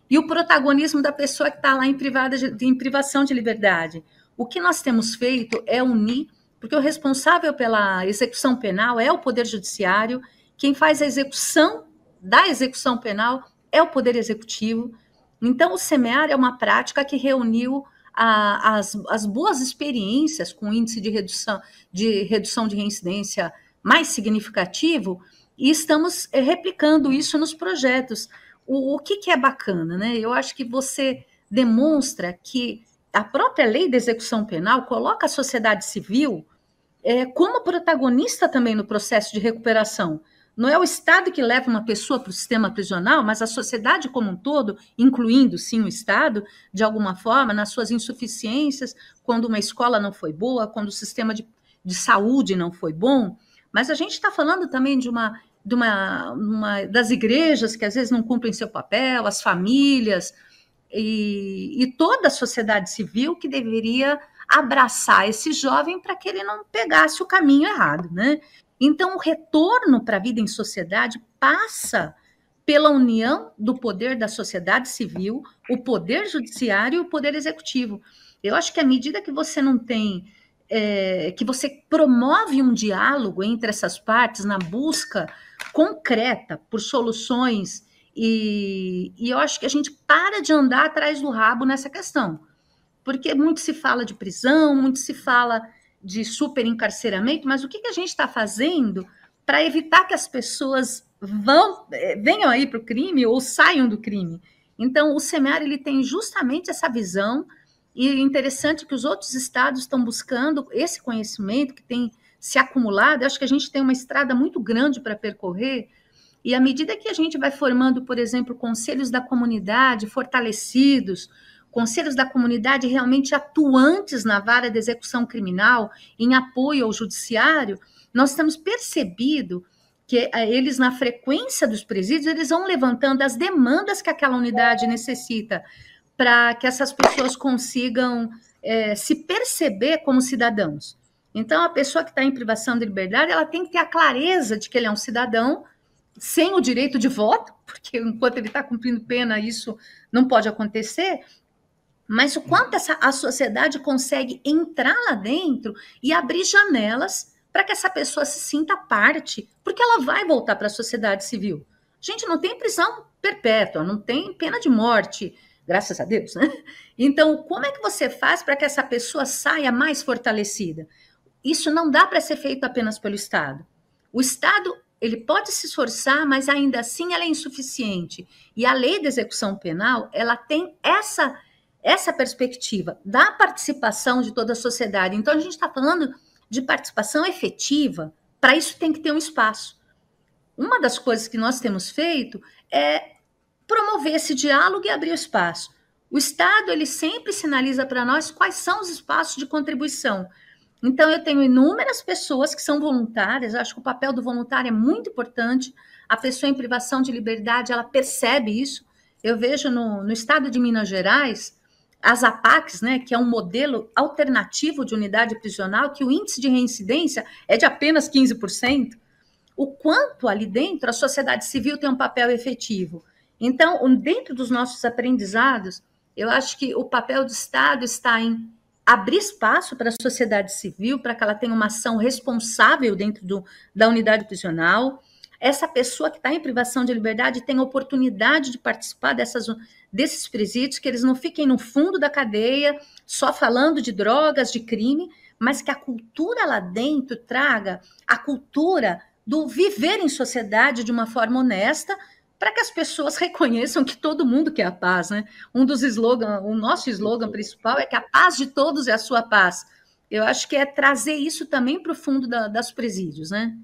e o protagonismo da pessoa que está lá em privação de liberdade. O que nós temos feito é unir, porque o responsável pela execução penal é o Poder Judiciário, quem faz a execução da execução penal é o Poder Executivo. Então, o SEMEAR é uma prática que reuniu as boas experiências com índice de redução de reincidência mais significativo, e estamos replicando isso nos projetos. O que é bacana, né? Eu acho que você demonstra que a própria lei da execução penal coloca a sociedade civil como protagonista também no processo de recuperação. Não é o Estado que leva uma pessoa para o sistema prisional, mas a sociedade como um todo, incluindo, sim, o Estado, de alguma forma, nas suas insuficiências, quando uma escola não foi boa, quando o sistema de saúde não foi bom. Mas a gente está falando também de uma das igrejas que às vezes não cumprem seu papel, as famílias e toda a sociedade civil que deveria abraçar esse jovem para que ele não pegasse o caminho errado, né? Então, o retorno para a vida em sociedade passa pela união do poder da sociedade civil, o poder judiciário e o poder executivo. Eu acho que à medida que você não tem, que você promove um diálogo entre essas partes na busca concreta por soluções, e eu acho que a gente para de andar atrás do rabo nessa questão, porque muito se fala de prisão, muito se fala de superencarceramento, mas o que a gente está fazendo para evitar que as pessoas venham aí para o crime ou saiam do crime? Então, o SEMAR ele tem justamente essa visão, e é interessante que os outros estados estão buscando esse conhecimento que tem se acumulado. Eu acho que a gente tem uma estrada muito grande para percorrer, e à medida que a gente vai formando, por exemplo, conselhos da comunidade fortalecidos, conselhos da comunidade realmente atuantes na vara de execução criminal, em apoio ao judiciário, nós temos percebido que eles, na frequência dos presídios, eles vão levantando as demandas que aquela unidade necessita para que essas pessoas consigam se perceber como cidadãos. Então, a pessoa que está em privação de liberdade, ela tem que ter a clareza de que ele é um cidadão sem o direito de voto, porque enquanto ele está cumprindo pena, isso não pode acontecer, mas o quanto a sociedade consegue entrar lá dentro e abrir janelas para que essa pessoa se sinta parte, porque ela vai voltar para a sociedade civil. A gente não tem prisão perpétua, não tem pena de morte, graças a Deus, né? Então, como é que você faz para que essa pessoa saia mais fortalecida? Isso não dá para ser feito apenas pelo Estado. O Estado, ele pode se esforçar, mas ainda assim ela é insuficiente. E a lei de execução penal, ela tem essa perspectiva da participação de toda a sociedade. Então, a gente está falando de participação efetiva, para isso tem que ter um espaço. Uma das coisas que nós temos feito é promover esse diálogo e abrir o espaço. O Estado, ele sempre sinaliza para nós quais são os espaços de contribuição. Então, eu tenho inúmeras pessoas que são voluntárias, acho que o papel do voluntário é muito importante, a pessoa em privação de liberdade, ela percebe isso. Eu vejo no estado de Minas Gerais, as APACs, né, que é um modelo alternativo de unidade prisional, que o índice de reincidência é de apenas 15%, o quanto ali dentro a sociedade civil tem um papel efetivo. Então, dentro dos nossos aprendizados, eu acho que o papel do Estado está em abrir espaço para a sociedade civil, para que ela tenha uma ação responsável dentro da unidade prisional. Essa pessoa que está em privação de liberdade tem a oportunidade de participar desses presídios, que eles não fiquem no fundo da cadeia, só falando de drogas, de crime, mas que a cultura lá dentro traga a cultura do viver em sociedade de uma forma honesta, para que as pessoas reconheçam que todo mundo quer a paz, né? O nosso slogan principal é que a paz de todos é a sua paz. Eu acho que é trazer isso também para o fundo das presídios, né?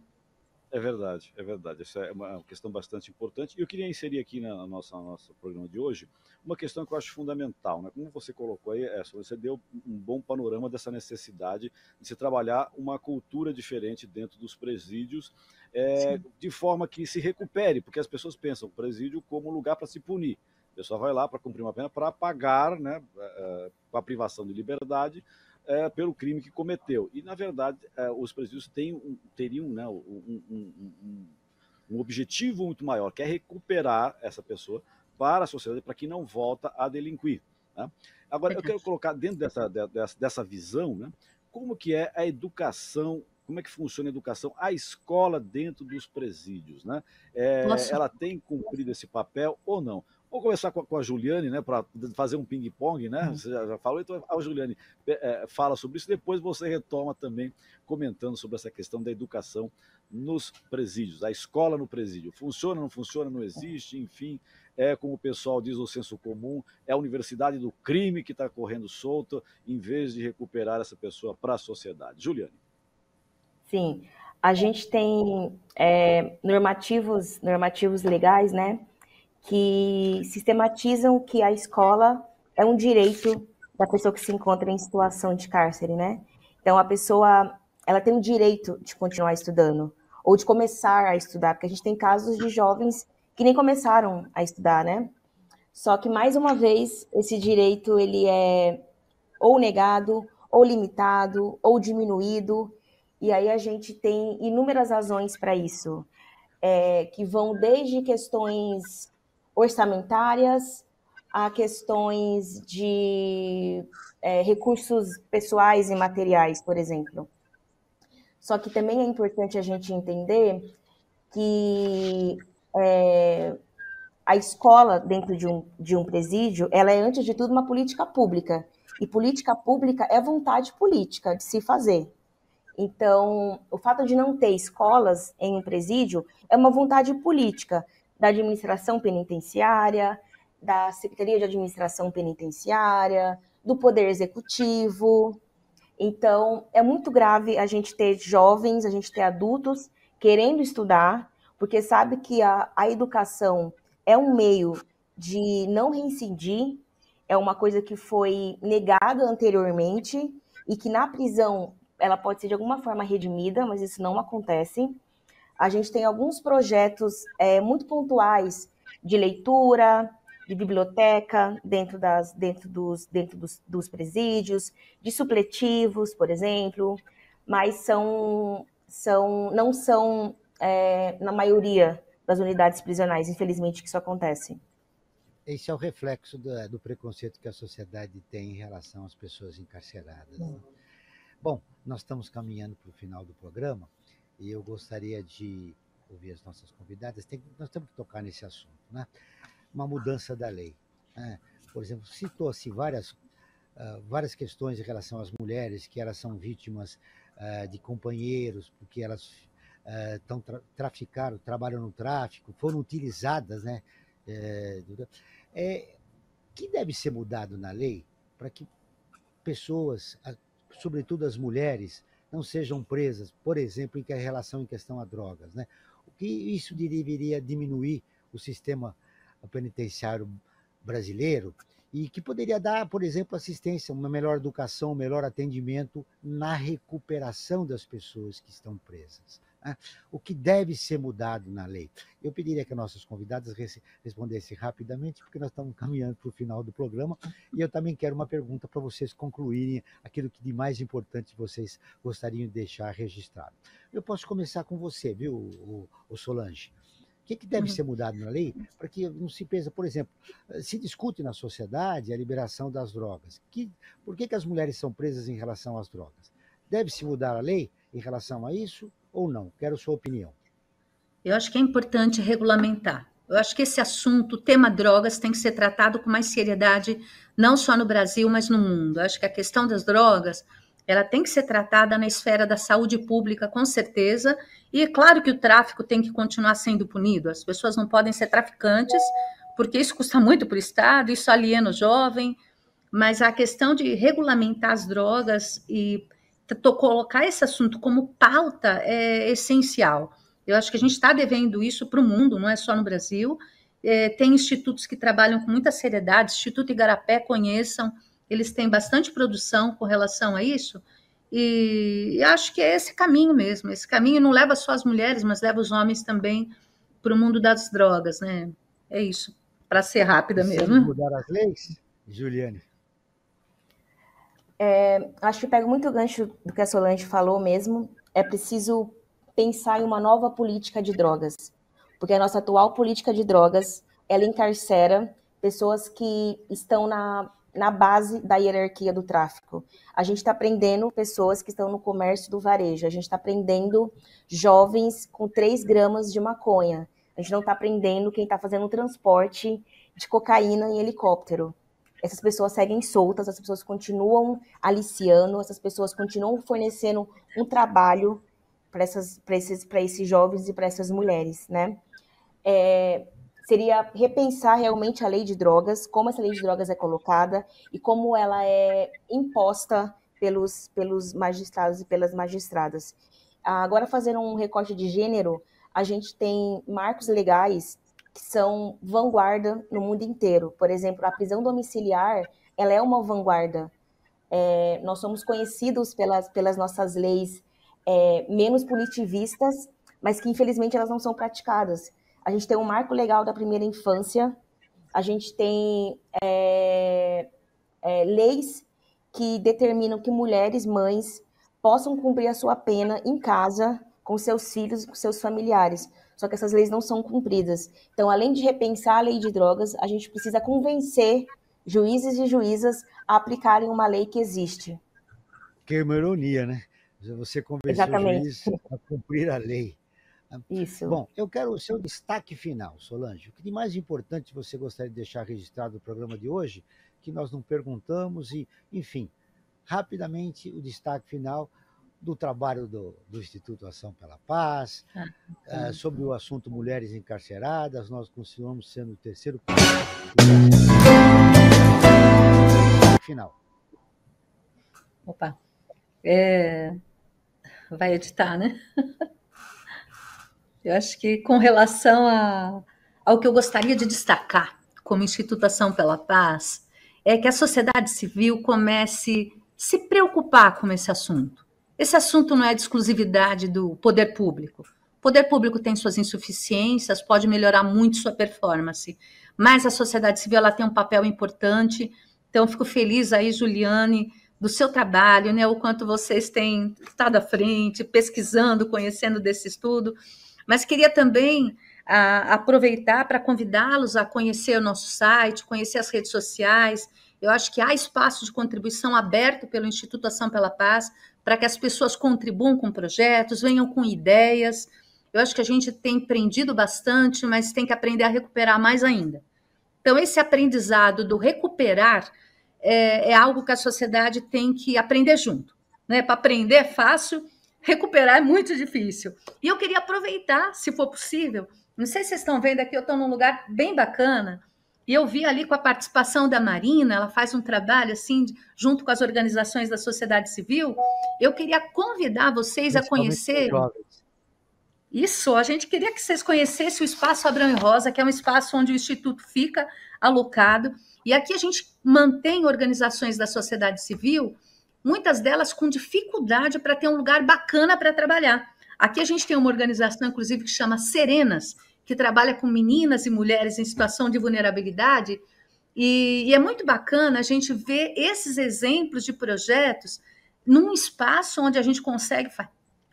É verdade, é verdade. Essa é uma questão bastante importante. E eu queria inserir aqui no nosso programa de hoje uma questão que eu acho fundamental, né? Como você colocou aí, você deu um bom panorama dessa necessidade de se trabalhar uma cultura diferente dentro dos presídios, de forma que se recupere, porque as pessoas pensam o presídio como lugar para se punir. A pessoa vai lá para cumprir uma pena para pagar, né, com a privação de liberdade, pelo crime que cometeu. E, na verdade, os presídios teriam, né, um objetivo muito maior, que é recuperar essa pessoa para a sociedade, para que não volta a delinquir. Né? Agora, eu quero colocar dentro dessa visão, né, como que é a educação como é que funciona a educação, a escola dentro dos presídios, né? Ela tem cumprido esse papel ou não? Vou começar com a Juliane, né, para fazer um ping-pong, né? Você já falou, então a Juliane fala sobre isso, depois você retoma também comentando sobre essa questão da educação nos presídios, a escola no presídio. Funciona, não funciona, não existe, enfim, como o pessoal diz, o senso comum, é a universidade do crime que está correndo solta, em vez de recuperar essa pessoa para a sociedade. Juliane. Sim, a gente tem normativos legais, né, que sistematizam que a escola é um direito da pessoa que se encontra em situação de cárcere, né? Então, a pessoa, ela tem o direito de continuar estudando, ou de começar a estudar, porque a gente tem casos de jovens que nem começaram a estudar, né? Só que, mais uma vez, esse direito, ele é ou negado, ou limitado, ou diminuído, e aí a gente tem inúmeras razões para isso, que vão desde questões orçamentárias a questões de recursos pessoais e materiais, por exemplo. Só que também é importante a gente entender que a escola dentro de um presídio, ela é, antes de tudo, uma política pública. E política pública é vontade política de se fazer. Então, o fato de não ter escolas em um presídio é uma vontade política da administração penitenciária, da Secretaria de Administração Penitenciária, do Poder Executivo. Então, é muito grave a gente ter jovens, a gente ter adultos querendo estudar, porque sabe que a educação é um meio de não reincidir, é uma coisa que foi negada anteriormente e que na prisão ela pode ser de alguma forma redimida, mas isso não acontece. A gente tem alguns projetos muito pontuais de leitura, de biblioteca dentro dos presídios, de supletivos, por exemplo, mas não são na maioria das unidades prisionais, infelizmente, que isso acontece. Esse é o reflexo do preconceito que a sociedade tem em relação às pessoas encarceradas. Né? Bom, nós estamos caminhando para o final do programa e eu gostaria de ouvir as nossas convidadas. Nós temos que tocar nesse assunto, né? Uma mudança da lei. Né? Por exemplo, citou-se várias questões em relação às mulheres, que elas são vítimas de companheiros, porque elas trabalham no tráfico, foram utilizadas, né? Que deve ser mudado na lei para que pessoas, sobretudo as mulheres, não sejam presas, por exemplo, em relação em questão a drogas, né? O que isso deveria diminuir o sistema penitenciário brasileiro e que poderia dar, por exemplo, assistência, uma melhor educação, um melhor atendimento na recuperação das pessoas que estão presas. Né? O que deve ser mudado na lei? Eu pediria que nossas convidadas respondessem rapidamente, porque nós estamos caminhando para o final do programa, e eu também quero uma pergunta para vocês concluírem aquilo que de mais importante vocês gostariam de deixar registrado. Eu posso começar com você, viu, o Solange? O que deve ser mudado na lei para que não se pensa, por exemplo, se discute na sociedade a liberação das drogas. Por que as mulheres são presas em relação às drogas? Deve-se mudar a lei em relação a isso ou não? Quero sua opinião. Eu acho que é importante regulamentar. Eu acho que esse assunto, o tema drogas, tem que ser tratado com mais seriedade, não só no Brasil, mas no mundo. Eu acho que a questão das drogas, ela tem que ser tratada na esfera da saúde pública, com certeza, e é claro que o tráfico tem que continuar sendo punido. As pessoas não podem ser traficantes, porque isso custa muito para o Estado, isso aliena o jovem, mas a questão de regulamentar as drogas e colocar esse assunto como pauta é essencial. Eu acho que a gente está devendo isso para o mundo, não é só no Brasil. Tem institutos que trabalham com muita seriedade, Instituto Igarapé, conheçam, eles têm bastante produção com relação a isso, e acho que é esse caminho mesmo. Esse caminho não leva só as mulheres, mas leva os homens também para o mundo das drogas, né? É isso, para ser rápida mesmo. Mudar as leis, Juliane? Acho que pego muito o gancho do que a Solange falou mesmo. É preciso pensar em uma nova política de drogas, porque a nossa atual política de drogas, ela encarcera pessoas que estão na base da hierarquia do tráfico. A gente está prendendo pessoas que estão no comércio do varejo, a gente está prendendo jovens com 3 gramas de maconha, a gente não está prendendo quem está fazendo transporte de cocaína em helicóptero. Essas pessoas seguem soltas, essas pessoas continuam aliciando, essas pessoas continuam fornecendo um trabalho para esses jovens e para essas mulheres, né? Seria repensar realmente a lei de drogas, como essa lei de drogas é colocada e como ela é imposta pelos magistrados e pelas magistradas. Agora, fazendo um recorte de gênero, a gente tem marcos legais que são vanguarda no mundo inteiro. Por exemplo, a prisão domiciliar, ela é uma vanguarda. Nós somos conhecidos pelas nossas leis menos punitivistas, mas que, infelizmente, elas não são praticadas. A gente tem um marco legal da primeira infância, a gente tem leis que determinam que mulheres, mães, possam cumprir a sua pena em casa, com seus filhos, com seus familiares. Só que essas leis não são cumpridas. Então, além de repensar a lei de drogas, a gente precisa convencer juízes e juízas a aplicarem uma lei que existe. Que é uma ironia, né? Você convenceu o juiz a cumprir a lei. Isso. Bom, eu quero o seu destaque final, Solange. O que de mais importante você gostaria de deixar registrado no programa de hoje, que nós não perguntamos, e, enfim, rapidamente o destaque final do trabalho do Instituto Ação pela Paz, sobre o assunto mulheres encarceradas. Nós continuamos sendo o terceiro final. Opa, vai editar, né? Eu acho que com relação ao que eu gostaria de destacar como Instituto Ação pela Paz, é que a sociedade civil comece a se preocupar com esse assunto. Esse assunto não é de exclusividade do poder público. O poder público tem suas insuficiências, pode melhorar muito sua performance, mas a sociedade civil ela tem um papel importante. Então, eu fico feliz aí, Juliane, do seu trabalho, né? O quanto vocês têm estado à frente, pesquisando, conhecendo desse estudo. Mas queria também aproveitar para convidá-los a conhecer o nosso site, conhecer as redes sociais. Eu acho que há espaço de contribuição aberto pelo Instituto Ação pela Paz para que as pessoas contribuam com projetos, venham com ideias. Eu acho que a gente tem aprendido bastante, mas tem que aprender a recuperar mais ainda. Então, esse aprendizado do recuperar é algo que a sociedade tem que aprender junto, né? Para aprender é fácil, recuperar é muito difícil. E eu queria aproveitar, se for possível, não sei se vocês estão vendo aqui, eu estou num lugar bem bacana, e eu vi ali com a participação da Marina, ela faz um trabalho assim, junto com as organizações da sociedade civil. Eu queria convidar vocês a conhecer... Isso, a gente queria que vocês conhecessem o Espaço Abrão e Rosa, que é um espaço onde o Instituto fica alocado, e aqui a gente mantém organizações da sociedade civil, muitas delas com dificuldade para ter um lugar bacana para trabalhar. Aqui a gente tem uma organização, inclusive, que chama Serenas, que trabalha com meninas e mulheres em situação de vulnerabilidade, e é muito bacana a gente ver esses exemplos de projetos num espaço onde a gente consegue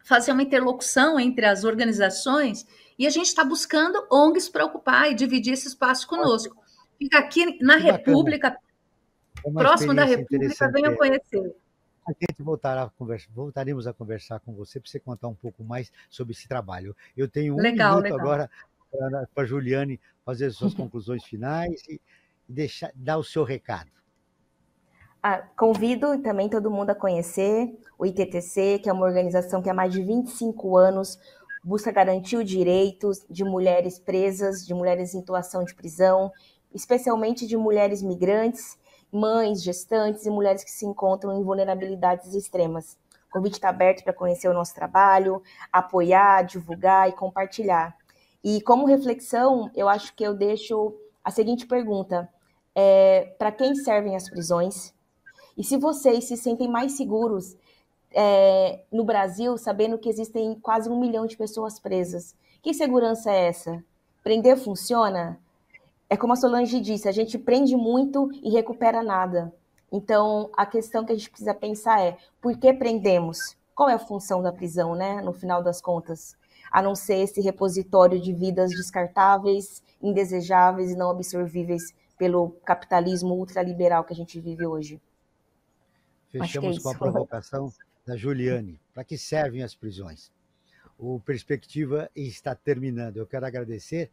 fazer uma interlocução entre as organizações, e a gente está buscando ONGs para ocupar e dividir esse espaço conosco. Fica aqui na República, próximo da República, venham conhecer. A gente voltaremos a conversar com você para você contar um pouco mais sobre esse trabalho. Eu tenho um minuto agora para a Juliane fazer suas conclusões finais e dar o seu recado. Convido também todo mundo a conhecer o ITTC, que é uma organização que há mais de 25 anos busca garantir os direitos de mulheres presas, de mulheres em situação de prisão, especialmente de mulheres migrantes, mães, gestantes e mulheres que se encontram em vulnerabilidades extremas. O convite está aberto para conhecer o nosso trabalho, apoiar, divulgar e compartilhar. E como reflexão, eu acho que eu deixo a seguinte pergunta: para quem servem as prisões? E se vocês se sentem mais seguros no Brasil, sabendo que existem quase 1 milhão de pessoas presas, que segurança é essa? Prender funciona? É como a Solange disse, a gente prende muito e recupera nada. Então, a questão que a gente precisa pensar é, por que prendemos? Qual é a função da prisão, né, no final das contas? a não ser esse repositório de vidas descartáveis, indesejáveis e não absorvíveis pelo capitalismo ultraliberal que a gente vive hoje. Fechamos com a provocação da Juliane. Para que servem as prisões? O Perspectiva está terminando. Eu quero agradecer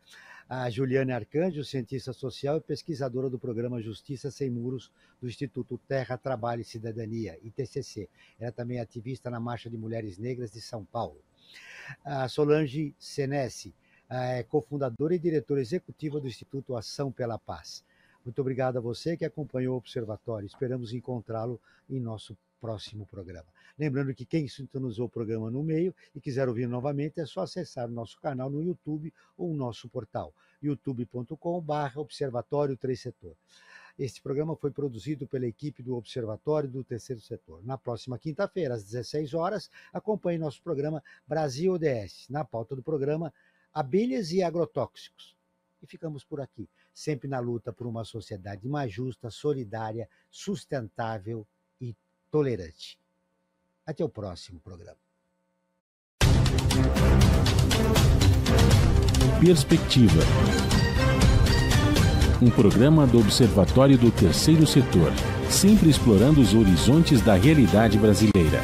a Juliane Arcanjo, cientista social e pesquisadora do programa Justiça Sem Muros do Instituto Terra, Trabalho e Cidadania, ITCC. Ela também é ativista na Marcha de Mulheres Negras de São Paulo. A Solange Senesi, cofundadora e diretora executiva do Instituto Ação pela Paz. Muito obrigado a você que acompanhou o Observatório. Esperamos encontrá-lo em nosso próximo programa. Lembrando que quem sintonizou o programa no meio e quiser ouvir novamente, é só acessar o nosso canal no YouTube ou o nosso portal, youtube.com/Observatório 3 Setor. Este programa foi produzido pela equipe do Observatório do Terceiro Setor. Na próxima quinta-feira, às 16 horas, acompanhe nosso programa Brasil ODS. Na pauta do programa, abelhas e agrotóxicos. E ficamos por aqui, sempre na luta por uma sociedade mais justa, solidária, sustentável e tolerante. Até o próximo programa. Perspectiva. Um programa do Observatório do Terceiro Setor, sempre explorando os horizontes da realidade brasileira.